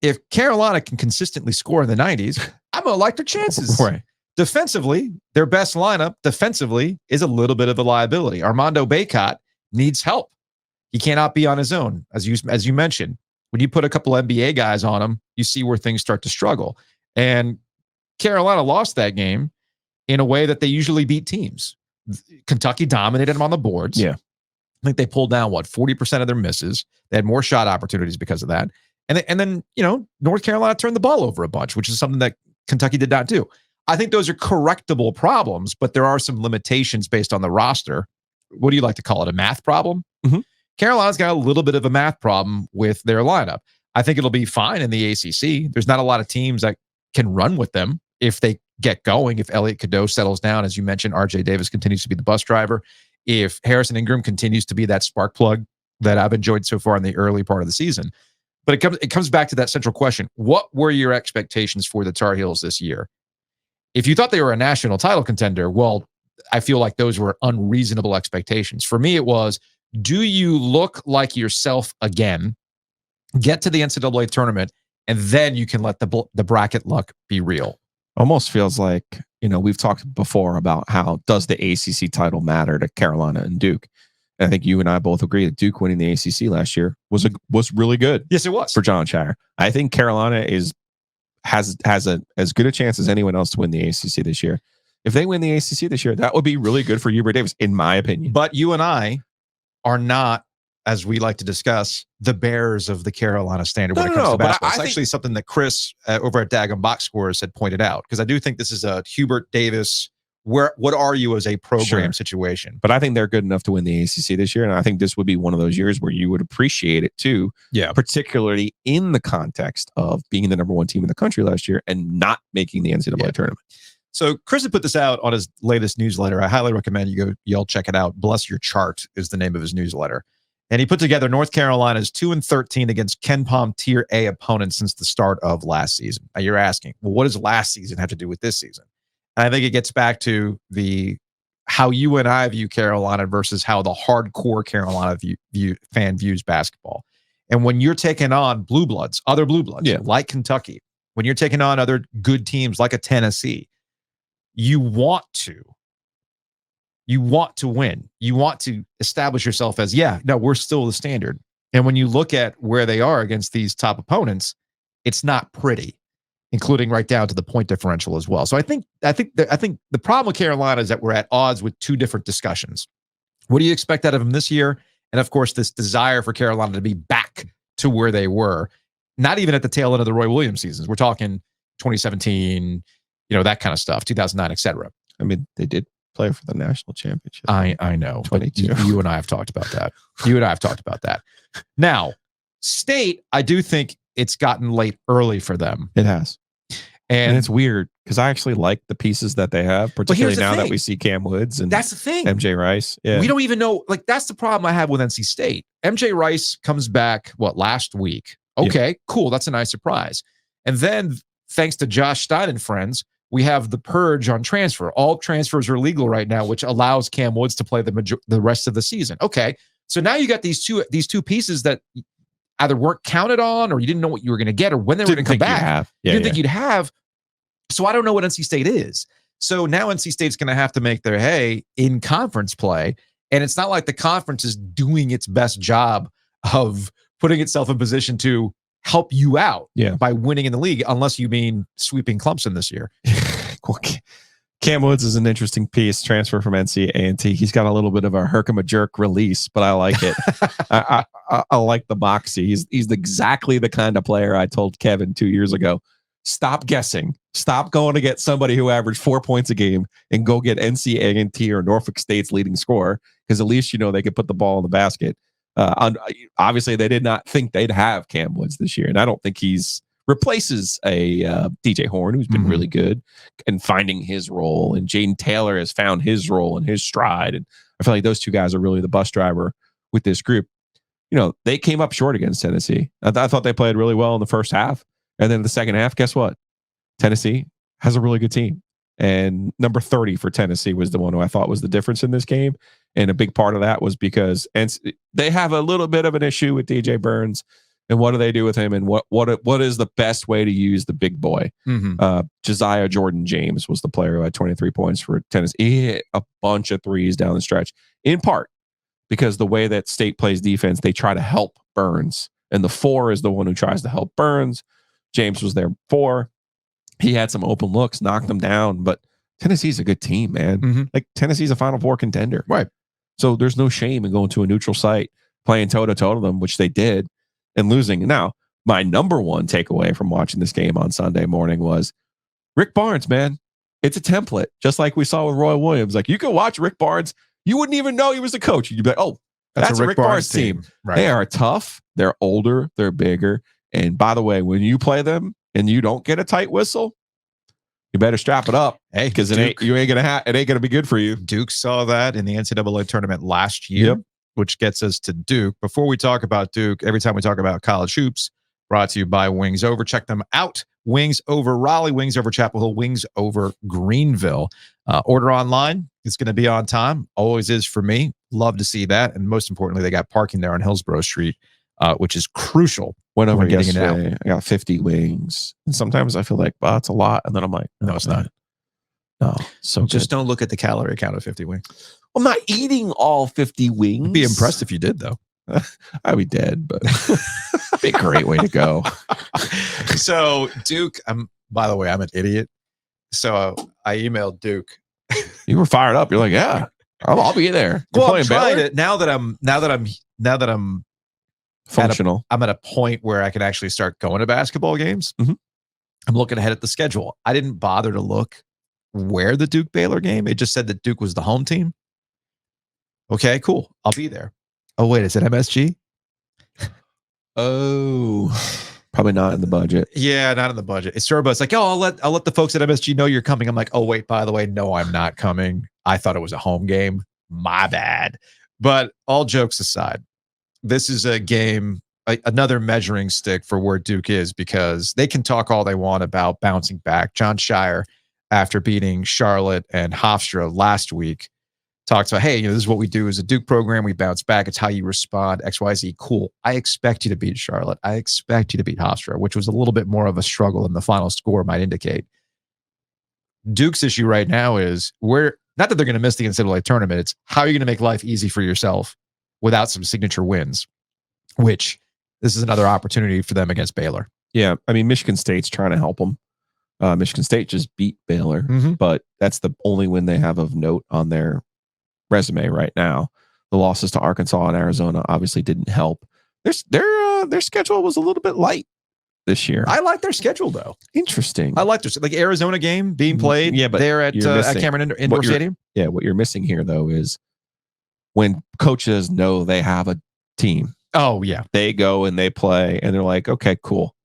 If Carolina can consistently score in the 90s, I'm going to like their chances. Right. Defensively, their best lineup defensively is a little bit of a liability. Armando Bacot needs help. He cannot be on his own, as you mentioned. When you put a couple NBA guys on him, you see where things start to struggle. And Carolina lost that game in a way that they usually beat teams. Kentucky dominated them on the boards. Yeah. I think they pulled down 40% of their misses. They had more shot opportunities because of that. And then, North Carolina turned the ball over a bunch, which is something that Kentucky did not do. I think those are correctable problems, but there are some limitations based on the roster. What do you like to call it? A math problem? Mm-hmm. Carolina's got a little bit of a math problem with their lineup. I think it'll be fine in the ACC. There's not a lot of teams that can run with them if they get going. If Elliot Cadeau settles down, as you mentioned, RJ Davis continues to be the bus driver. If Harrison Ingram continues to be that spark plug that I've enjoyed so far in the early part of the season. But it comes back to that central question. What were your expectations for the Tar Heels this year? If you thought they were a national title contender, well, I feel like those were unreasonable expectations. For me, it was, do you look like yourself again, get to the NCAA tournament, and then you can let the bracket luck be real? Almost feels like, we've talked before about how does the ACC title matter to Carolina and Duke. And I think you and I both agree that Duke winning the ACC last year was really good. Yes, it was. For John Shire. I think Carolina has as good a chance as anyone else to win the ACC this year. If they win the ACC this year, that would be really good for Hubert Davis, in my opinion. But you and I are not, as we like to discuss, the bearers of the Carolina standard when it comes to basketball. It's actually something that Chris over at Daggum Box Scores had pointed out, because I do think this is a Hubert Davis, what are you as a program situation. But I think they're good enough to win the ACC this year, and I think this would be one of those years where you would appreciate it too. Yeah. Particularly in the context of being the number one team in the country last year and not making the NCAA tournament. So Chris had put this out on his latest newsletter. I highly recommend y'all check it out. Bless Your Chart is the name of his newsletter. And he put together North Carolina's 2-13 against KenPom Tier A opponents since the start of last season. Now you're asking, well, what does last season have to do with this season? And I think it gets back to how you and I view Carolina versus how the hardcore Carolina fan views basketball. And when you're taking on other blue bloods, like Kentucky, when you're taking on other good teams like a Tennessee, you want to win. You want to establish yourself as, we're still the standard. And when you look at where they are against these top opponents, it's not pretty, including right down to the point differential as well. So I think the problem with Carolina is that we're at odds with two different discussions. What do you expect out of them this year? And of course, this desire for Carolina to be back to where they were, not even at the tail end of the Roy Williams seasons. We're talking 2017, that kind of stuff, 2009, et cetera. I mean, they did play for the national championship. I know. 22. But you and I have talked about that. Now, State, I do think it's gotten late early for them. It has. And it's weird because I actually like the pieces that they have, particularly now that we see Cam Woods and that's the thing. MJ Rice. Yeah. We don't even know. That's the problem I have with NC State. MJ Rice comes back, last week? Okay, cool. That's a nice surprise. And then, thanks to Josh Stein and friends, we have the purge on transfer. All transfers are legal right now, which allows Cam Woods to play the rest of the season. Okay, so now you got these two pieces that either weren't counted on, or you didn't know what you were going to get, or when they were going to come back. You didn't think you'd have. So I don't know what NC State is. So now NC State's going to have to make their hay in conference play, and it's not like the conference is doing its best job of putting itself in position to help you out Yeah. by winning in the league, unless you mean sweeping Clemson this year. Cam Woods is an interesting piece, transfer from NCAA. He's got a little bit of a herkama-jerk release, but I like it. I like the moxie. He's exactly the kind of player I told Kevin 2 years ago. Stop guessing. Stop going to get somebody who averaged 4 points a game and go get NCAA or Norfolk State's leading scorer, because at least they could put the ball in the basket. Obviously, they did not think they'd have Cam Woods this year, and I don't think he's replaces a DJ Horn, who's been really good and finding his role, and Jaden Taylor has found his role and his stride, and I feel like those two guys are really the bus driver with this group. They came up short against Tennessee. I thought they played really well in the first half, and then in the second half, guess what? Tennessee has a really good team, and number 30 for Tennessee was the one who I thought was the difference in this game, and a big part of that was because they have a little bit of an issue with DJ Burns. And what do they do with him? And what is the best way to use the big boy? Josiah Jordan James was the player who had 23 points for Tennessee. He hit a bunch of threes down the stretch, in part because the way that State plays defense, they try to help Burns. And the 4 is the one who tries to help Burns. James was their 4. He had some open looks, knocked them down. But Tennessee's a good team, man. Like, Tennessee's a Final Four contender. Right. So there's no shame in going to a neutral site, playing toe-to-toe to them, which they did, and losing. Now, my number one takeaway from watching this game on Sunday morning was Rick Barnes, man. It's a template, just like we saw with Roy Williams. Like, you could watch Rick Barnes, you wouldn't even know he was the coach. You'd be like, oh, that's a Rick Barnes team. Right. They are tough. They're older. They're bigger. And by the way, when you play them and you don't get a tight whistle, you better strap it up. Hey, because it ain't gonna be good for you. Duke saw that in the NCAA tournament last year. Which gets us to Duke. Before we talk about Duke, every time we talk about college hoops, brought to you by Wings Over. Check them out. Wings Over Raleigh, Wings Over Chapel Hill, Wings Over Greenville. Order online. It's going to be on time. Always is for me. Love to see that. And most importantly, they got parking there on Hillsborough Street, which is crucial. Went over yesterday. I got 50 wings. And sometimes I feel like, well, it's a lot. And then I'm like, no, it's not. No. So just don't look at the calorie count of 50 wings. I'm not eating all 50 wings. I'd be impressed if you did, though. I'd be dead, but be a great way to go. So Duke, by the way, I'm an idiot. So I emailed Duke. You were fired up. You're like, yeah, I'll be there. Well, I'm trying it now that I'm functional. I'm at a point where I can actually start going to basketball games. I'm looking ahead at the schedule. I didn't bother to look where the Duke Baylor game. It just said that Duke was the home team. Okay, cool. I'll be there. Oh, wait, is it MSG? Oh, probably not in the budget. Yeah, not in the budget. It's It's like, oh, I'll let the folks at MSG know you're coming. I'm like, oh, wait, by the way, no, I'm not coming. I thought it was a home game. My bad. But all jokes aside, this is a game, another measuring stick for where Duke is, because they can talk all they want about bouncing back. John Shire, after beating Charlotte and Hofstra last week, talks about, hey, this is what we do as a Duke program. We bounce back. It's how you respond. XYZ. Cool. I expect you to beat Charlotte. I expect you to beat Hofstra, which was a little bit more of a struggle than the final score might indicate. Duke's issue right now is not that they're going to miss the NCAA tournament. It's how are you going to make life easy for yourself without some signature wins, which this is another opportunity for them against Baylor. Yeah. I mean, Michigan State's trying to help them. Michigan State just beat Baylor, but that's the only win they have of note on their resume right now. The losses to Arkansas and Arizona obviously didn't help. Their schedule was a little bit light this year. I like their schedule though. Interesting. I like their Arizona game being played. Yeah, but they're at Cameron Indoor Stadium. Yeah, what you're missing here though is when coaches know they have a team. Oh yeah, they go and they play, and they're like, okay, cool.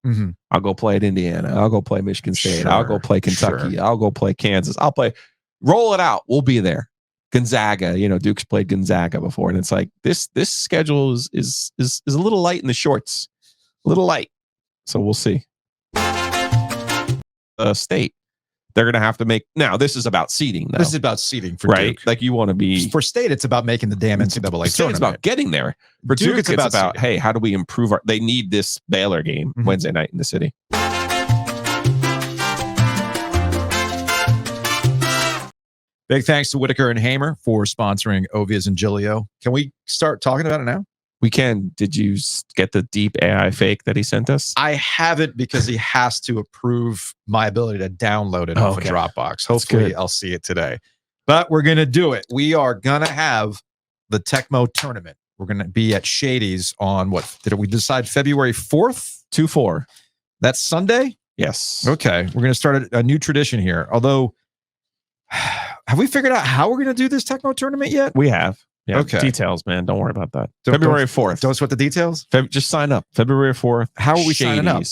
I'll go play at Indiana. I'll go play Michigan State. I'll go play Kentucky. I'll go play Kansas. I'll play. Roll it out. We'll be there. Gonzaga, Duke's played Gonzaga before, and it's like this schedule is a little light in the shorts, a little light. So we'll see. State, they're going to have to make. Now this is about seeding. Though. This is about seeding for right. Duke. Like you want to be for State. It's about making the damn NCAA tournament. It's about getting there. For Duke, it's about hey, how do we improve our? They need this Baylor game Wednesday night in the city. Big thanks to Whitaker and Hamer for sponsoring Ovias and Giglio. Can we start talking about it now? We can. Did you get the deep AI fake that he sent us? I haven't because he has to approve my ability to download it off of Dropbox. Hopefully I'll see it today. But we're going to do it. We are going to have the Tecmo tournament. We're going to be at Shady's on what? Did we decide February 4th? 2/4. That's Sunday? Yes. Okay. We're going to start a new tradition here. Although, have we figured out how we're going to do this Tecmo tournament yet? We have. Yeah. Okay. Details, man. Don't worry about that. February 4th. Don't sweat the details? Just sign up. February 4th. How are we signing up?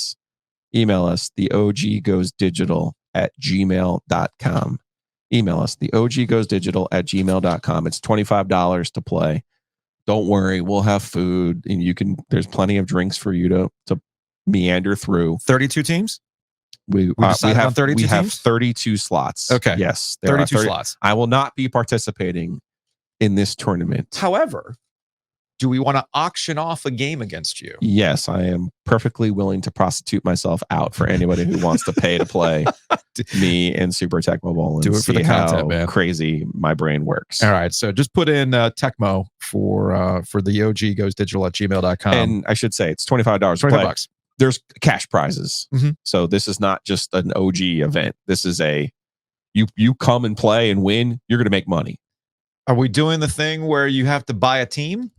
Email us, the oggoesdigital@gmail.com. Email us, the oggoesdigital@gmail.com. It's $25 to play. Don't worry, we'll have food, and there's plenty of drinks for you to meander through. 32 teams? We have 32 we have teams? 32 slots. Okay. Yes. 32 slots. I will not be participating in this tournament. However, do we want to auction off a game against you? Yes, I am perfectly willing to prostitute myself out for anybody who wants to pay to play me in Super Tecmo Bowl and do it for the content, man. Crazy my brain works. All right, so just put in Tecmo for the oggoesdigital@gmail.com. And I should say it's $25 to play. $25. There's cash prizes. Mhm. So this is not just an OG event. This is you come and play and win, you're going to make money. Are we doing the thing where you have to buy a team?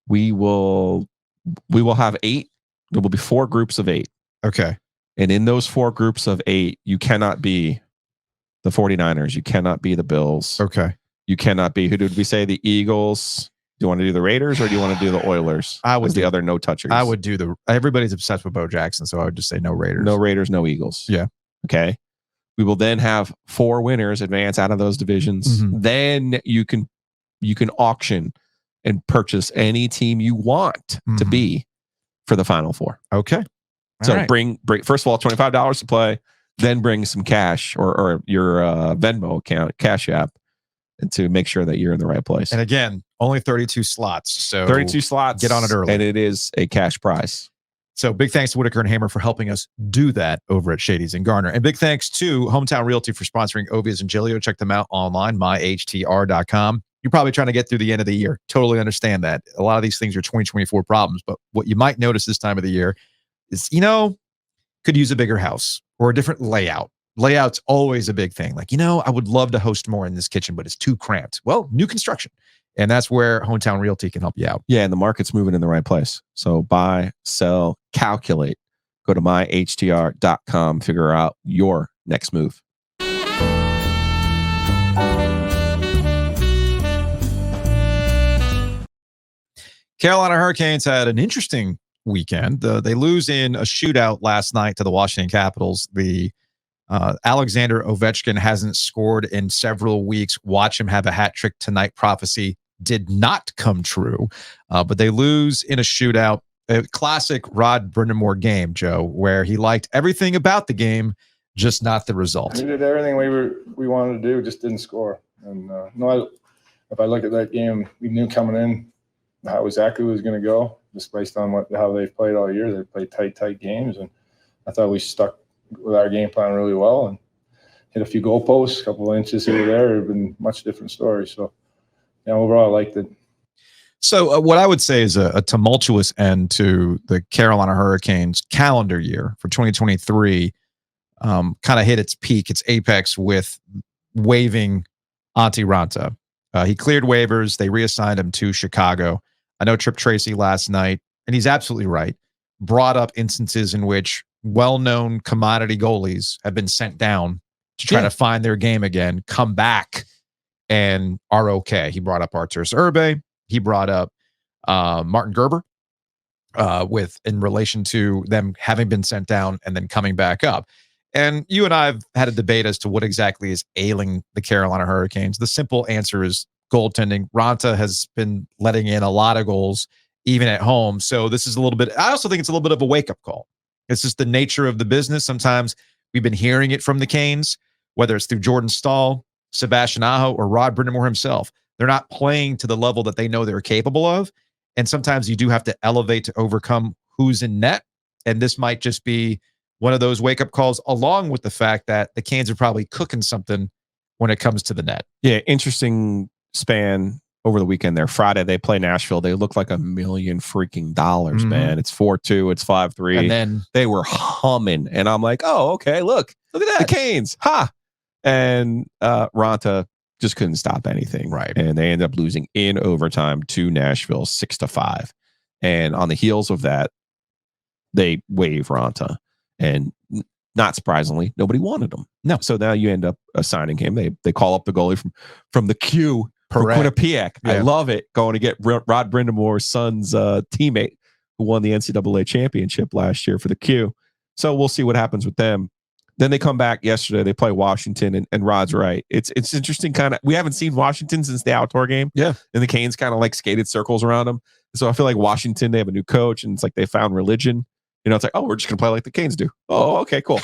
We will have 8. There will be 4 groups of 8. Okay. And in those 4 groups of 8, you cannot be the 49ers. You cannot be the Bills. Okay. You cannot be, who did we say? The Eagles. Do you want to do the Raiders or do you want to do the Oilers? I would do the other no touchers. I would do everybody's obsessed with Bo Jackson, so I would just say no Raiders. No Raiders, no Eagles. Yeah. Okay. We will then have 4 winners advance out of those divisions. Mhm. Then you can auction and purchase any team you want to be for the Final Four. Okay. So right. bring first of all $25 to play, then bring some cash or your Venmo account, Cash App, and to make sure that you're in the right place. And again, only 32 slots. So 32 slots. Get on it early. And it is a cash prize. So big thanks to Whitaker and Hamer for helping us do that over at Shady's and Garner. And big thanks to Hometown Realty for sponsoring Ovias and Giglio. Check them out online, myhtr.com. You're probably trying to get through the end of the year. Totally understand that. A lot of these things are 2024 problems. But what you might notice this time of the year is, could use a bigger house or a different layout. Layout's always a big thing. Like, I would love to host more in this kitchen, but it's too cramped. Well, new construction. And that's where Hometown Realty can help you out. Yeah, and the market's moving in the right place. So buy, sell, calculate. Go to myhtr.com. Figure out your next move. Carolina Hurricanes had an interesting weekend. They lose in a shootout last night to the Washington Capitals. The Alexander Ovechkin hasn't scored in several weeks. Watch him have a hat trick tonight. Prophecy did not come true, but they lose in a shootout. A classic Rod Brindamore game, Joe, where he liked everything about the game, just not the result. We did everything we wanted to do, just didn't score. And if I look at that game, we knew coming in how exactly it was going to go, just based on how they've played all year. They've played tight games, and I thought we stuck with our game plan really well and hit a few goalposts, a couple of inches here or there. It would have been a much different story. So, overall, I liked it. So what I would say is a tumultuous end to the Carolina Hurricanes calendar year for 2023 kind of hit its peak, its apex with waiving Antti Ranta. He cleared waivers. They reassigned him to Chicago. I know Trip Tracy last night, and he's absolutely right, brought up instances in which well-known commodity goalies have been sent down to try to find their game again, come back, and are okay. He brought up Arturs Urbe. He brought up Martin Gerber in relation to them having been sent down and then coming back up. And you and I have had a debate as to what exactly is ailing the Carolina Hurricanes. The simple answer is goaltending. Ranta has been letting in a lot of goals, even at home. So this is a little bit, I also think it's a little bit of a wake-up call. It's just the nature of the business. Sometimes we've been hearing it from the Canes, whether it's through Jordan Stahl, Sebastian Aho, or Rod Brindamore himself. They're not playing to the level that they know they're capable of. And sometimes you do have to elevate to overcome who's in net. And this might just be one of those wake-up calls, along with the fact that the Canes are probably cooking something when it comes to the net. Yeah, interesting span over the weekend there. Friday, they play Nashville. They look like $1 million freaking dollars, man. It's 4-2. It's 5-3. And then they were humming. And I'm like, oh, okay, look at that. The Canes. Ha. And Ronta just couldn't stop anything. Right. And they ended up losing in overtime to Nashville 6-5. And on the heels of that, they waive Ronta. And not surprisingly, nobody wanted him. No. So now you end up assigning him. They call up the goalie from the Q for Quinnipiac. Yeah. I love it. Going to get Rod Brindamore's son's teammate who won the NCAA championship last year for the Q. So we'll see what happens with them. Then they come back yesterday. They play Washington, and Rod's right. It's interesting. Kind of, we haven't seen Washington since the outdoor game. Yeah, and the Canes kind of like skated circles around them. So I feel like Washington, they have a new coach, and it's like they found religion. You know, it's like, oh, we're just gonna play like the Canes do. Oh, okay, cool.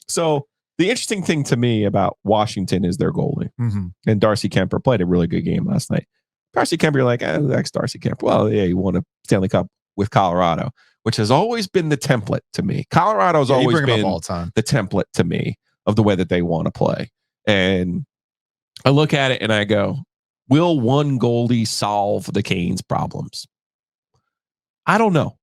So the interesting thing to me about Washington is their goalie, and Darcy Kemper played a really good game last night. Darcy Kemper, you're like, who the heck's Darcy Kemper? Well, yeah, he won a Stanley Cup with Colorado, which has always been the template to me. Colorado's always been all the time. The template to me of the way that they want to play. And I look at it and I go, will one goalie solve the Canes' problems? I don't know.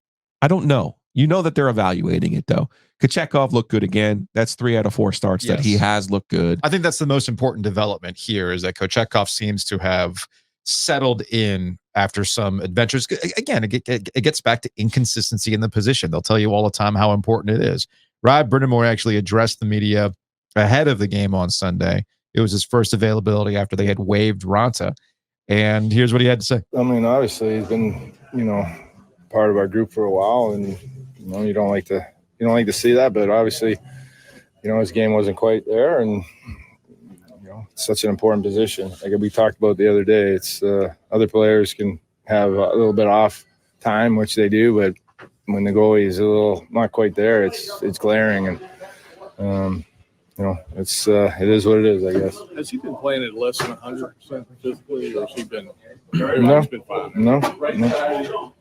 You know that they're evaluating it, though. Kochetkov looked good again. That's 3 out of 4 starts that he has looked good. I think that's the most important development here is that Kochetkov seems to have settled in after some adventures. Again, it gets back to inconsistency in the position. They'll tell you all the time how important it is. Rod Brindamore actually addressed the media ahead of the game on Sunday. It was his first availability after they had waived Ronta. And here's what he had to say. I mean, obviously he's been, part of our group for a while, and you don't like to see that, but obviously, his game wasn't quite there, and it's such an important position. Like we talked about the other day, it's other players can have a little bit off time, which they do, but when the goalie is a little not quite there, it's glaring, and it is what it is, I guess. Has he been playing at less than 100% physically, or has he been? No.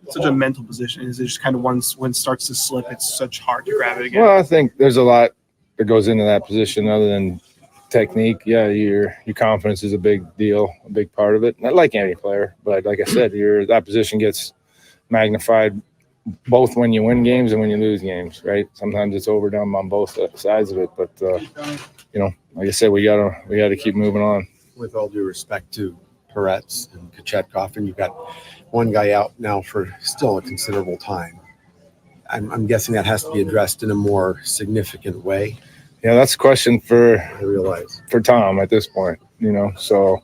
It's such a mental position. Is it just kind of when it starts to slip, it's such hard to grab it again? Well, I think there's a lot that goes into that position other than technique. Yeah, your confidence is a big deal, a big part of it. Not like any player, but like I said, that position gets magnified both when you win games and when you lose games, right? Sometimes it's overdone on both sides of it, but like I said, we gotta keep moving on. With all due respect to Peretz and Kochetkov, and you've got one guy out now for still a considerable time. I'm guessing that has to be addressed in a more significant way. Yeah, that's a question for Tom at this point. So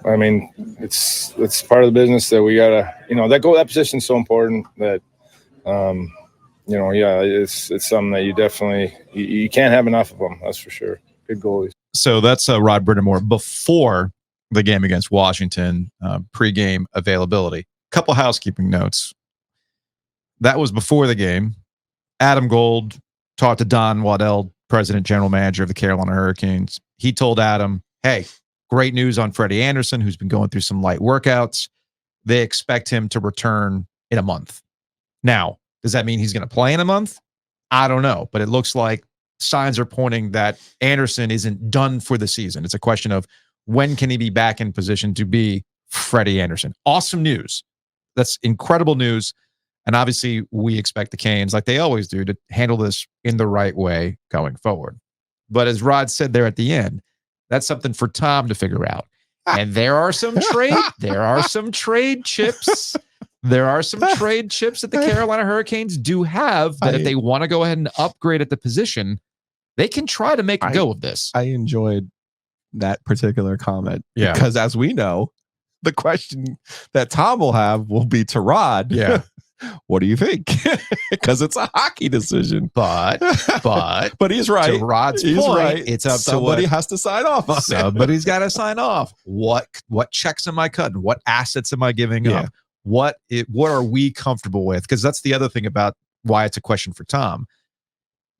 I mean, it's part of the business that we gotta, that position's so important that, it's something that you definitely you can't have enough of them. That's for sure. Good goalies. So that's Rod Brindamore before the game against Washington, pregame availability. Couple housekeeping notes. That was before the game. Adam Gold talked to Don Waddell, president, general manager of the Carolina Hurricanes. He told Adam, hey, great news on Freddie Anderson, who's been going through some light workouts. They expect him to return in a month. Now, does that mean he's going to play in a month? I don't know, but it looks like signs are pointing that Anderson isn't done for the season. It's a question of when can he be back in position to be Freddie Anderson. Awesome news. That's incredible news. And obviously, we expect the Canes, like they always do, to handle this in the right way going forward. But as Rod said there at the end, that's something for Tom to figure out. And there are some trade chips. There are some trade chips that the Carolina Hurricanes do have that if they want to go ahead and upgrade at the position, they can try to make a go of this. I enjoyed that particular comment because as we know, the question that Tom will be to Rod. Yeah. What do you think? Because it's a hockey decision. But he's right. To Rod's he's point, right. It's up somebody to has to sign off on somebody's got to sign off. What checks am I cutting? What assets am I giving up? What are we comfortable with? Because that's the other thing about why it's a question for Tom.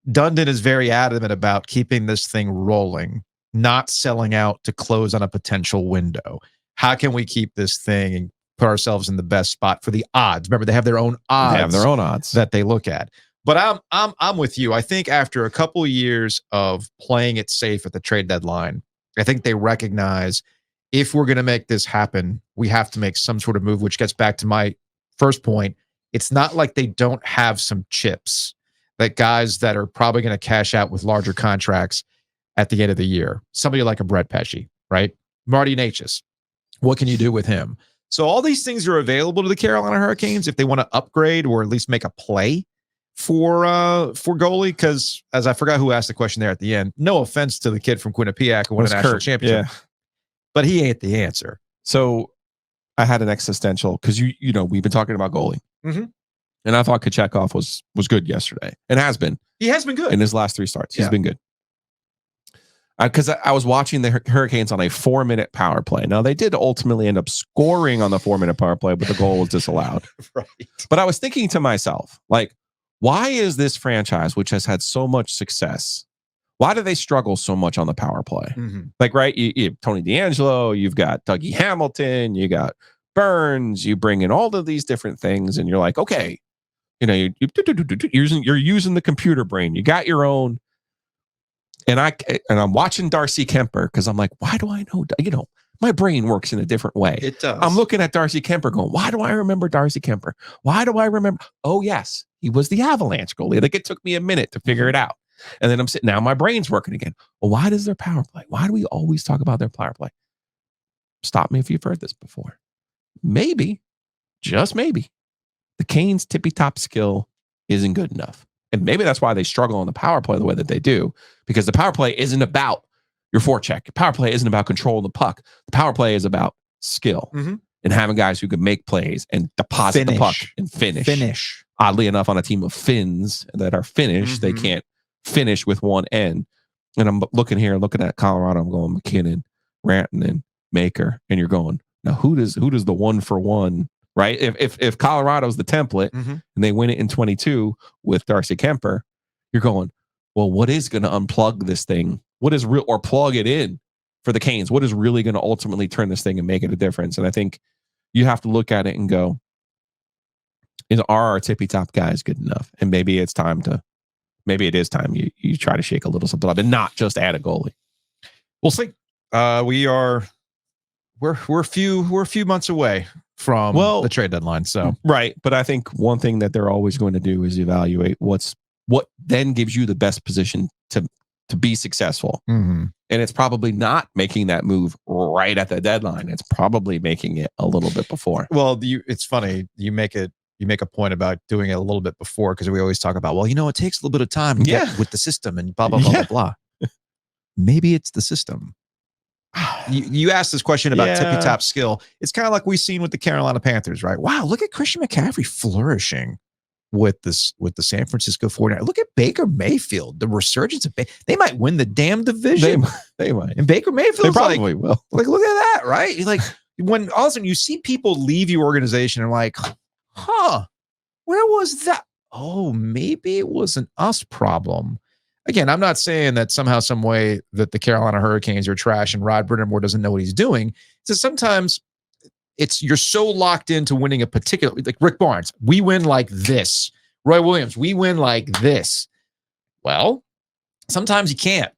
Dundon is very adamant about keeping this thing rolling, not selling out to close on a potential window. How can we keep this thing and put ourselves in the best spot for the odds? Remember, they have their own odds. They have their own odds that they look at. But I'm with you. I think after a couple of years of playing it safe at the trade deadline, I think they recognize if we're going to make this happen, we have to make some sort of move, which gets back to my first point. It's not like they don't have some chips, that guys that are probably going to cash out with larger contracts at the end of the year. Somebody like a Brett Pesci, right? Marty Natchez. What can you do with him? So all these things are available to the Carolina Hurricanes if they want to upgrade or at least make a play for goalie. Because as I forgot who asked the question there at the end, no offense to the kid from Quinnipiac who won a national championship, but he ain't the answer. So I had an existential because you know we've been talking about goalie, and I thought Kochetkov was good yesterday and has been. He has been good in his last 3 starts. He's been good. Because I was watching the Hurricanes on a 4-minute power play. Now, they did ultimately end up scoring on the 4-minute power play, but the goal was disallowed. Right. But I was thinking to myself, like, why is this franchise, which has had so much success, why do they struggle so much on the power play? Like, right, you have Tony D'Angelo, you've got Dougie Hamilton, you got Burns, you bring in all of these different things, and you're like, okay, you know, you're using the computer brain. You got your own. And I'm watching Darcy Kemper because I'm like, why do I know? You know, my brain works in a different way. It does. I'm looking at Darcy Kemper going, why do I remember Darcy Kemper? Why do I remember? Oh, yes, he was the Avalanche goalie. Like, it took me a minute to figure it out. And then I'm sitting, now my brain's working again. Well, why does their power play? Why do we always talk about their power play? Stop me if you've heard this before. Maybe, just maybe, the Canes' tippy-top skill isn't good enough. And maybe that's why they struggle on the power play the way that they do, because the power play isn't about your forecheck. The power play isn't about controlling the puck. The power play is about skill and having guys who can make plays and deposit the puck and finish. Oddly enough, on a team of Finns that are Finnish, they can't finish with one end. And I'm looking at Colorado. I'm going McKinnon, Rantanen, Maker, and you're going, now who does the 1-for-1? Right? If Colorado's the template and they win it in 22 with Darcy Kemper, you're going, well, what is going to unplug this thing? What is real, or plug it in for the Canes? What is really going to ultimately turn this thing and make it a difference? And I think you have to look at it and go, are our tippy top guys good enough? And maybe it is time you try to shake a little something up and not just add a goalie. We'll see. We're a few months away from the trade deadline. So right. But I think one thing that they're always going to do is evaluate what then gives you the best position to be successful. And it's probably not making that move right at the deadline. It's probably making it a little bit before. Well, it's funny. You make a point about doing it a little bit before, because we always talk about, well, it takes a little bit of time to get with the system and blah, blah, blah, blah, blah. Maybe it's the system. You asked this question about tippy top skill. It's kind of like we've seen with the Carolina Panthers, right? Wow, look at Christian McCaffrey flourishing with the San Francisco 49ers. Look at Baker Mayfield, the resurgence of they might win the damn division. They might. And Baker Mayfield probably will. Like, look at that, right? Like, when all of a sudden you see people leave your organization and like, where was that? Oh, maybe it was an us problem. Again, I'm not saying that somehow, some way that the Carolina Hurricanes are trash and Rod Brind'Amour doesn't know what he's doing. So sometimes you're so locked into winning a particular, like Rick Barnes, we win like this. Roy Williams, we win like this. Well, sometimes you can't.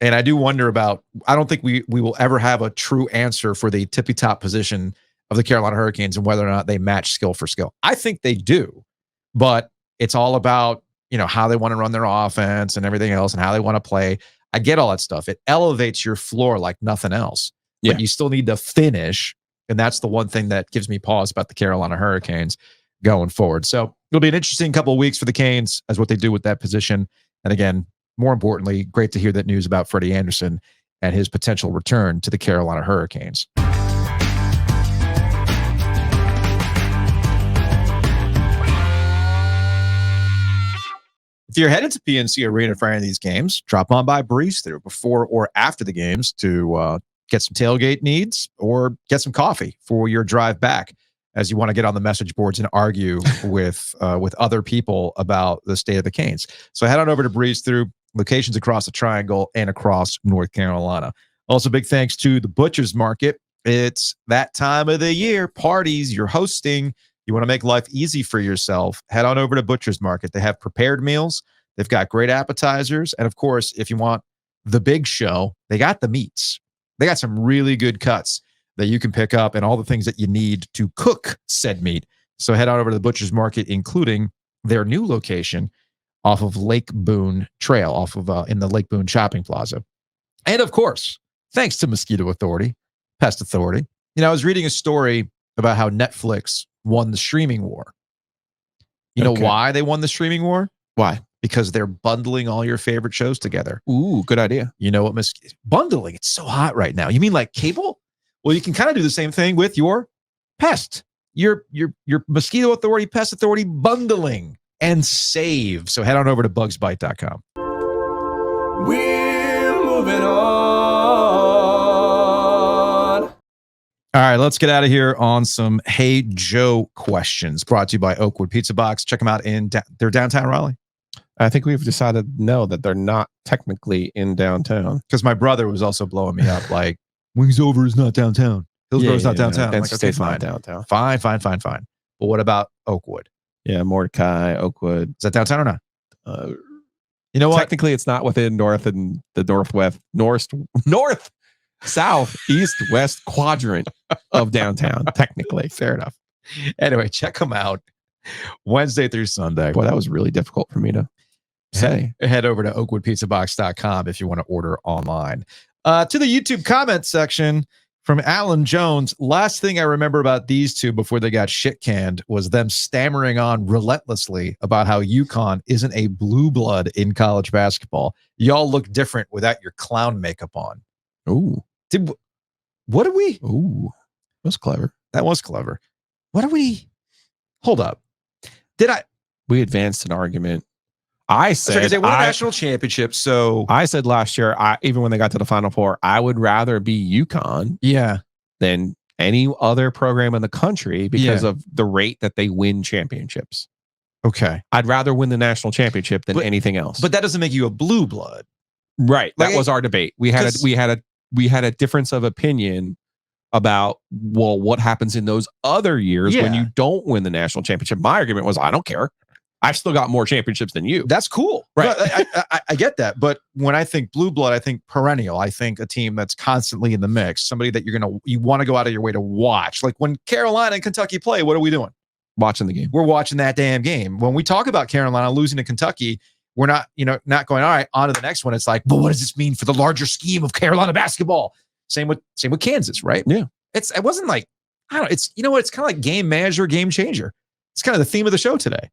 And I do wonder about, I don't think we will ever have a true answer for the tippy top position of the Carolina Hurricanes and whether or not they match skill for skill. I think they do, but it's all about, how they want to run their offense and everything else and how they want to play. I get all that stuff. It elevates your floor like nothing else, but you still need to finish. And that's the one thing that gives me pause about the Carolina Hurricanes going forward. So it'll be an interesting couple of weeks for the Canes as what they do with that position. And again, more importantly, great to hear that news about Freddie Anderson and his potential return to the Carolina Hurricanes. If you're headed to PNC Arena for any of these games, drop on by Breeze Through before or after the games to get some tailgate needs or get some coffee for your drive back as you want to get on the message boards and argue with other people about the state of the Canes. So head on over to Breeze Through, locations across the Triangle and across North Carolina. Also, big thanks to the Butcher's Market. It's that time of the year, parties, you're hosting. You want to make life easy for yourself, head on over to Butcher's Market. They have prepared meals. They've got great appetizers. And of course, if you want the big show, they got the meats. They got some really good cuts that you can pick up and all the things that you need to cook said meat. So head on over to the Butcher's Market, including their new location off of Lake Boone Trail, off of in the Lake Boone Shopping Plaza. And of course, thanks to Mosquito Authority, Pest Authority. I was reading a story about how Netflix won the streaming war. You know why they won the streaming war? Why? Because they're bundling all your favorite shows together. Ooh, good idea. You know what bundling? It's so hot right now. You mean like cable? Well, you can kind of do the same thing with your pest, your Mosquito Authority, Pest Authority bundling and save. So head on over to bugsbite.com. We're moving on. All right, let's get out of here on some Hey Joe questions brought to you by Oakwood Pizza Box. Check them out in their downtown Raleigh. I think we've decided no, that they're not technically in downtown. Because my brother was also blowing me up like, Wings Over is not downtown. Hillsboro's not downtown. No, I'm like, okay, fine. Downtown. Fine. But what about Oakwood? Yeah, Mordecai, Oakwood. Is that downtown or not? You know what? Technically, it's not within north and the northwest, north, south, east, west quadrant of downtown. Technically, fair enough. Anyway, check them out Wednesday through Sunday. Boy, that was really difficult for me to say. Head over to oakwoodpizzabox.com if you want to order online. To the YouTube comment section from Alan Jones. Last thing I remember about these two before they got shit canned was them stammering on relentlessly about how UConn isn't a blue blood in college basketball. Y'all look different without your clown makeup on. Ooh. What did we? Ooh. That was clever. That was clever. What did we? Hold up. We advanced an argument. I said they won a national championship. So I said last year, even when they got to the Final Four, I would rather be UConn than any other program in the country because of the rate that they win championships. Okay. I'd rather win the national championship than anything else. But that doesn't make you a blue blood. Right. That was our debate. We had a difference of opinion about, well, what happens in those other years when you don't win the national championship. My argument was, I don't care. I've still got more championships than you. That's cool. Right. I get that. But when I think blue blood, I think perennial. I think a team that's constantly in the mix, somebody that you want to go out of your way to watch. Like when Carolina and Kentucky play, what are we doing? Watching the game. We're watching that damn game. When we talk about Carolina losing to Kentucky, we're not going, all right, on to the next one. It's like, but what does this mean for the larger scheme of Carolina basketball? Same with Kansas, right? Yeah. It wasn't like, I don't know, it's, it's kind of like game manager, game changer. It's kind of the theme of the show today.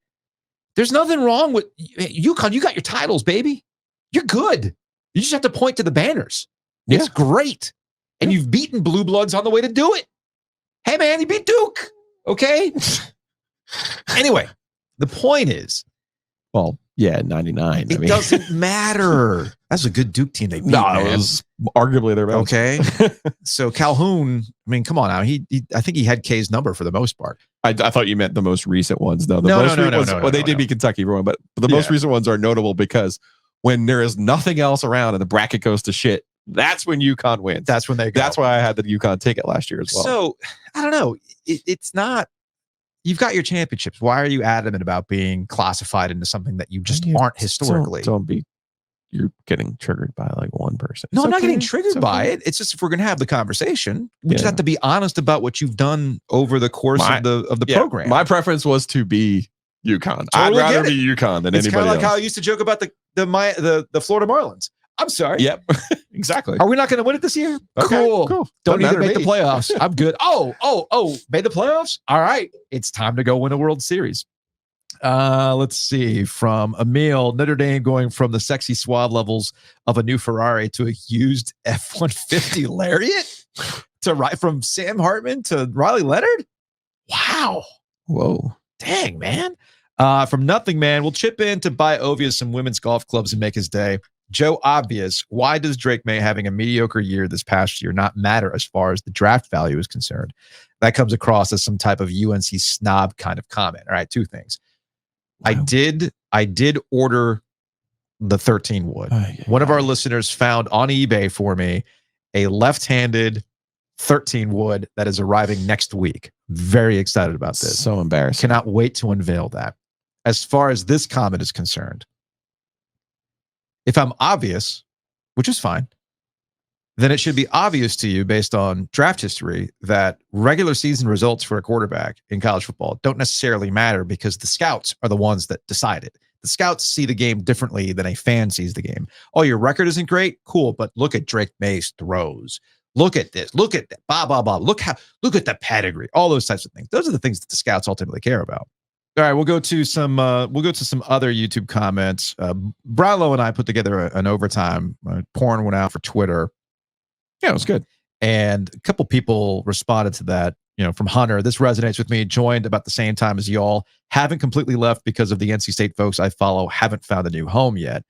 There's nothing wrong with UConn. You got your titles, baby. You're good. You just have to point to the banners. It's great. And you've beaten blue bloods on the way to do it. Hey, man, you beat Duke. Okay. Anyway, the point is. Well, yeah, 99. It doesn't matter. That's a good Duke team they beat. No, it was arguably their best. Okay. So Calhoun, I mean, come on now. I think he had K's number for the most part. I thought you meant the most recent ones, though. They did beat Kentucky, everyone, but the most recent ones are notable because when there is nothing else around and the bracket goes to shit, that's when UConn wins. That's when they go. That's why I had the UConn ticket last year as well. So, I don't know. It's not. You've got your championships. Why are you adamant about being classified into something that you just aren't historically? Don't be. You're getting triggered by like one person. No, I'm not getting triggered by it. It's just if we're going to have the conversation, we just have to be honest about what you've done over the course of the program. My preference was to be UConn. I'd rather be UConn than anybody else. It's kind of like how I used to joke about the Florida Marlins. I'm sorry. Yep. Exactly. Are we not going to win it this year? Okay, cool. Don't need to make the playoffs. I'm good. Oh, made the playoffs? All right. It's time to go win a World Series. Let's see. From Emil, Notre Dame going from the sexy suave levels of a new Ferrari to a used F-150 Lariat from Sam Hartman to Riley Leonard. Wow. Whoa. Dang, man. From Nothing Man, we'll chip in to buy Ovia some women's golf clubs and make his day. Joe Obvious, why does Drake May having a mediocre year this past year not matter as far as the draft value is concerned? That comes across as some type of UNC snob kind of comment. All right, two things. Wow. I did order the 13 wood. One of our listeners found on eBay for me a left-handed 13 wood that is arriving next week. Very excited about this. So embarrassing. Cannot wait to unveil that. As far as this comment is concerned, if I'm obvious, which is fine, then it should be obvious to you based on draft history that regular season results for a quarterback in college football don't necessarily matter because the scouts are the ones that decide it. The scouts see the game differently than a fan sees the game. Oh, your record isn't great? Cool, but look at Drake May's throws. Look at this. Look at that. Blah, blah, blah. Look at the pedigree. All those types of things. Those are the things that the scouts ultimately care about. All right, we'll go to some other YouTube comments. Brilo and I put together an overtime. Pouring one out for Twitter. Yeah, it was good. And a couple people responded to that. From Hunter, this resonates with me. Joined about the same time as y'all. Haven't completely left because of the NC State folks I follow. Haven't found a new home yet.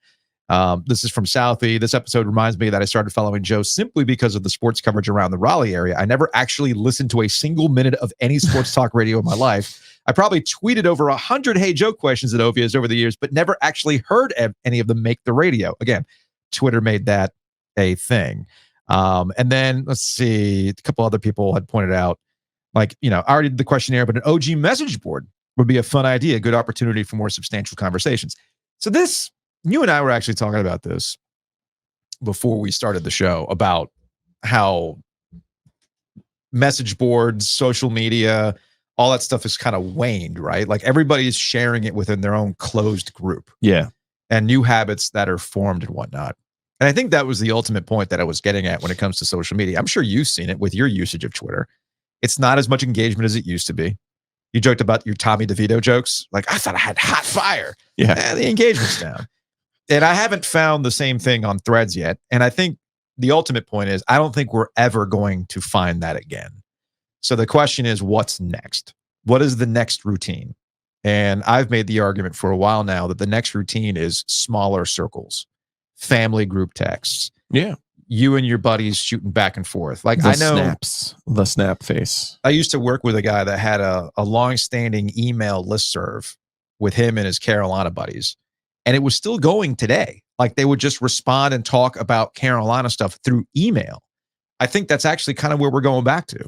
This is from Southie. This episode reminds me that I started following Joe simply because of the sports coverage around the Raleigh area. I never actually listened to a single minute of any sports talk radio in my life. I probably tweeted over 100 Hey Joe questions at Ovias over the years, but never actually heard any of them make the radio. Again, Twitter made that a thing. And then let's see, a couple other people had pointed out, I already did the questionnaire, but an OG message board would be a fun idea, a good opportunity for more substantial conversations. So you and I were actually talking about this before we started the show about how message boards, social media, all that stuff is kind of waned, right? Like everybody's sharing it within their own closed group. Yeah. And new habits that are formed and whatnot. And I think that was the ultimate point that I was getting at when it comes to social media. I'm sure you've seen it with your usage of Twitter. It's not as much engagement as it used to be. You joked about your Tommy DeVito jokes. Like, I thought I had hot fire. Yeah. The engagement's down. And I haven't found the same thing on Threads yet. And I think the ultimate point is I don't think we're ever going to find that again. So the question is, what's next? What is the next routine? And I've made the argument for a while now that the next routine is smaller circles, family group texts. Yeah. You and your buddies shooting back and forth. Like, the snap face. I used to work with a guy that had a long-standing email listserv with him and his Carolina buddies. And it was still going today. Like, they would just respond and talk about Carolina stuff through email. I think that's actually kind of where we're going back to.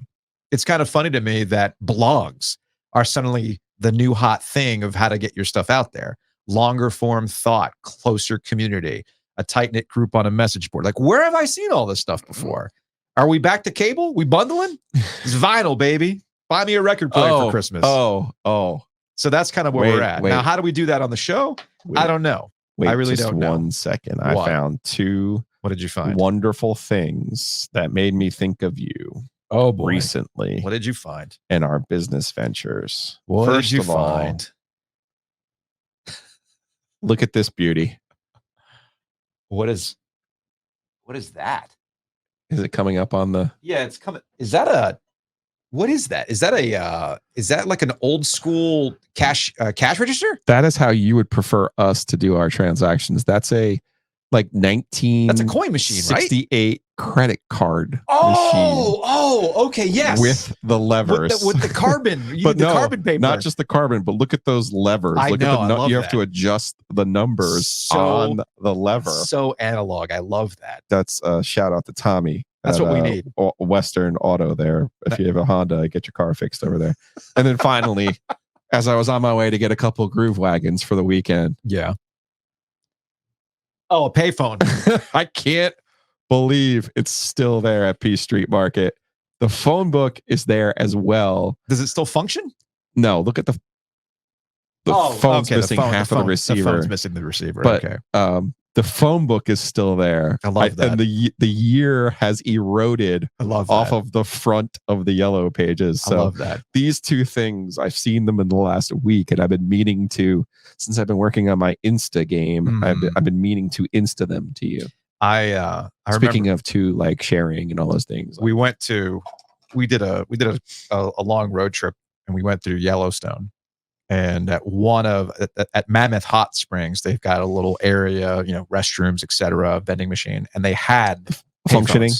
It's kind of funny to me that blogs are suddenly the new hot thing of how to get your stuff out there. Longer form thought, closer community, a tight-knit group on a message board. Like, where have I seen all this stuff before? Are we back to cable? We bundling? It's vinyl, baby. Buy me a record player for Christmas. Oh. So that's kind of where we're at. Now, how do we do that on the show? I don't know. I really don't know. 1 second. I found two. What did you find? Wonderful things that made me think of you. Oh, boy. Recently. What did you find? In our business ventures. What did you find? Look at this beauty. What is that? Is it coming up on the? Yeah, it's coming. What is that? Is that like an old school cash register? That is how you would prefer us to do our transactions. That's a like 19. That's a coin machine, right? 68 credit card machine. Oh, okay, yes. With the levers, with the carbon, carbon paper. Not just the carbon, but look at those levers. I know. You have to adjust the numbers on the lever. So analog. I love that. That's a shout out to Tommy. That's what we need. Western Auto there. If you have a Honda, get your car fixed over there. And then finally, as I was on my way to get a couple of Groove Wagons for the weekend. Yeah. Oh, a payphone. I can't believe it's still there at P Street Market. The phone book is there as well. Does it still function? No, look at the phone's missing half of the receiver. The phone's missing the receiver. But, okay. The phone book is still there. I love that. And the year has eroded off of the front of the yellow pages. So I love that. These two things, I've seen them in the last week, and I've been meaning to, since I've been working on my Insta game, I've been meaning to Insta them to you. I Speaking of like sharing and all those things. We did a long road trip, and we went through Yellowstone. And at Mammoth Hot Springs, they've got a little area, restrooms, etc., vending machine, and they had functioning.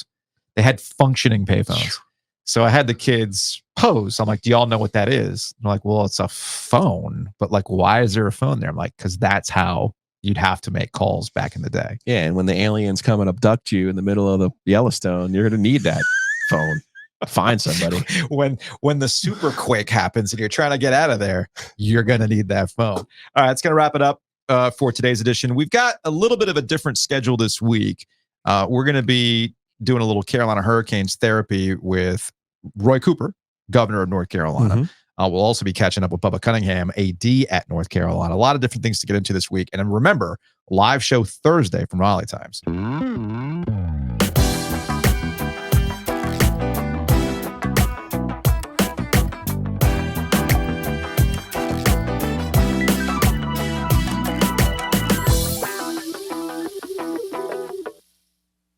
They had functioning payphones. So I had the kids pose. I'm like, "Do y'all know what that is?" And they're like, "Well, it's a phone, but like, why is there a phone there?" I'm like, "Because that's how you'd have to make calls back in the day." Yeah, and when the aliens come and abduct you in the middle of the Yellowstone, you're going to need that phone. Find somebody. when the super quake happens and you're trying to get out of there, you're going to need that phone. All right, it's going to wrap it up for today's edition. We've got a little bit of a different schedule this week. We're going to be doing a little Carolina Hurricanes therapy with Roy Cooper, governor of North Carolina. We'll also be catching up with Bubba Cunningham, AD at North Carolina. A lot of different things to get into this week. And remember, live show Thursday from Raleigh Times.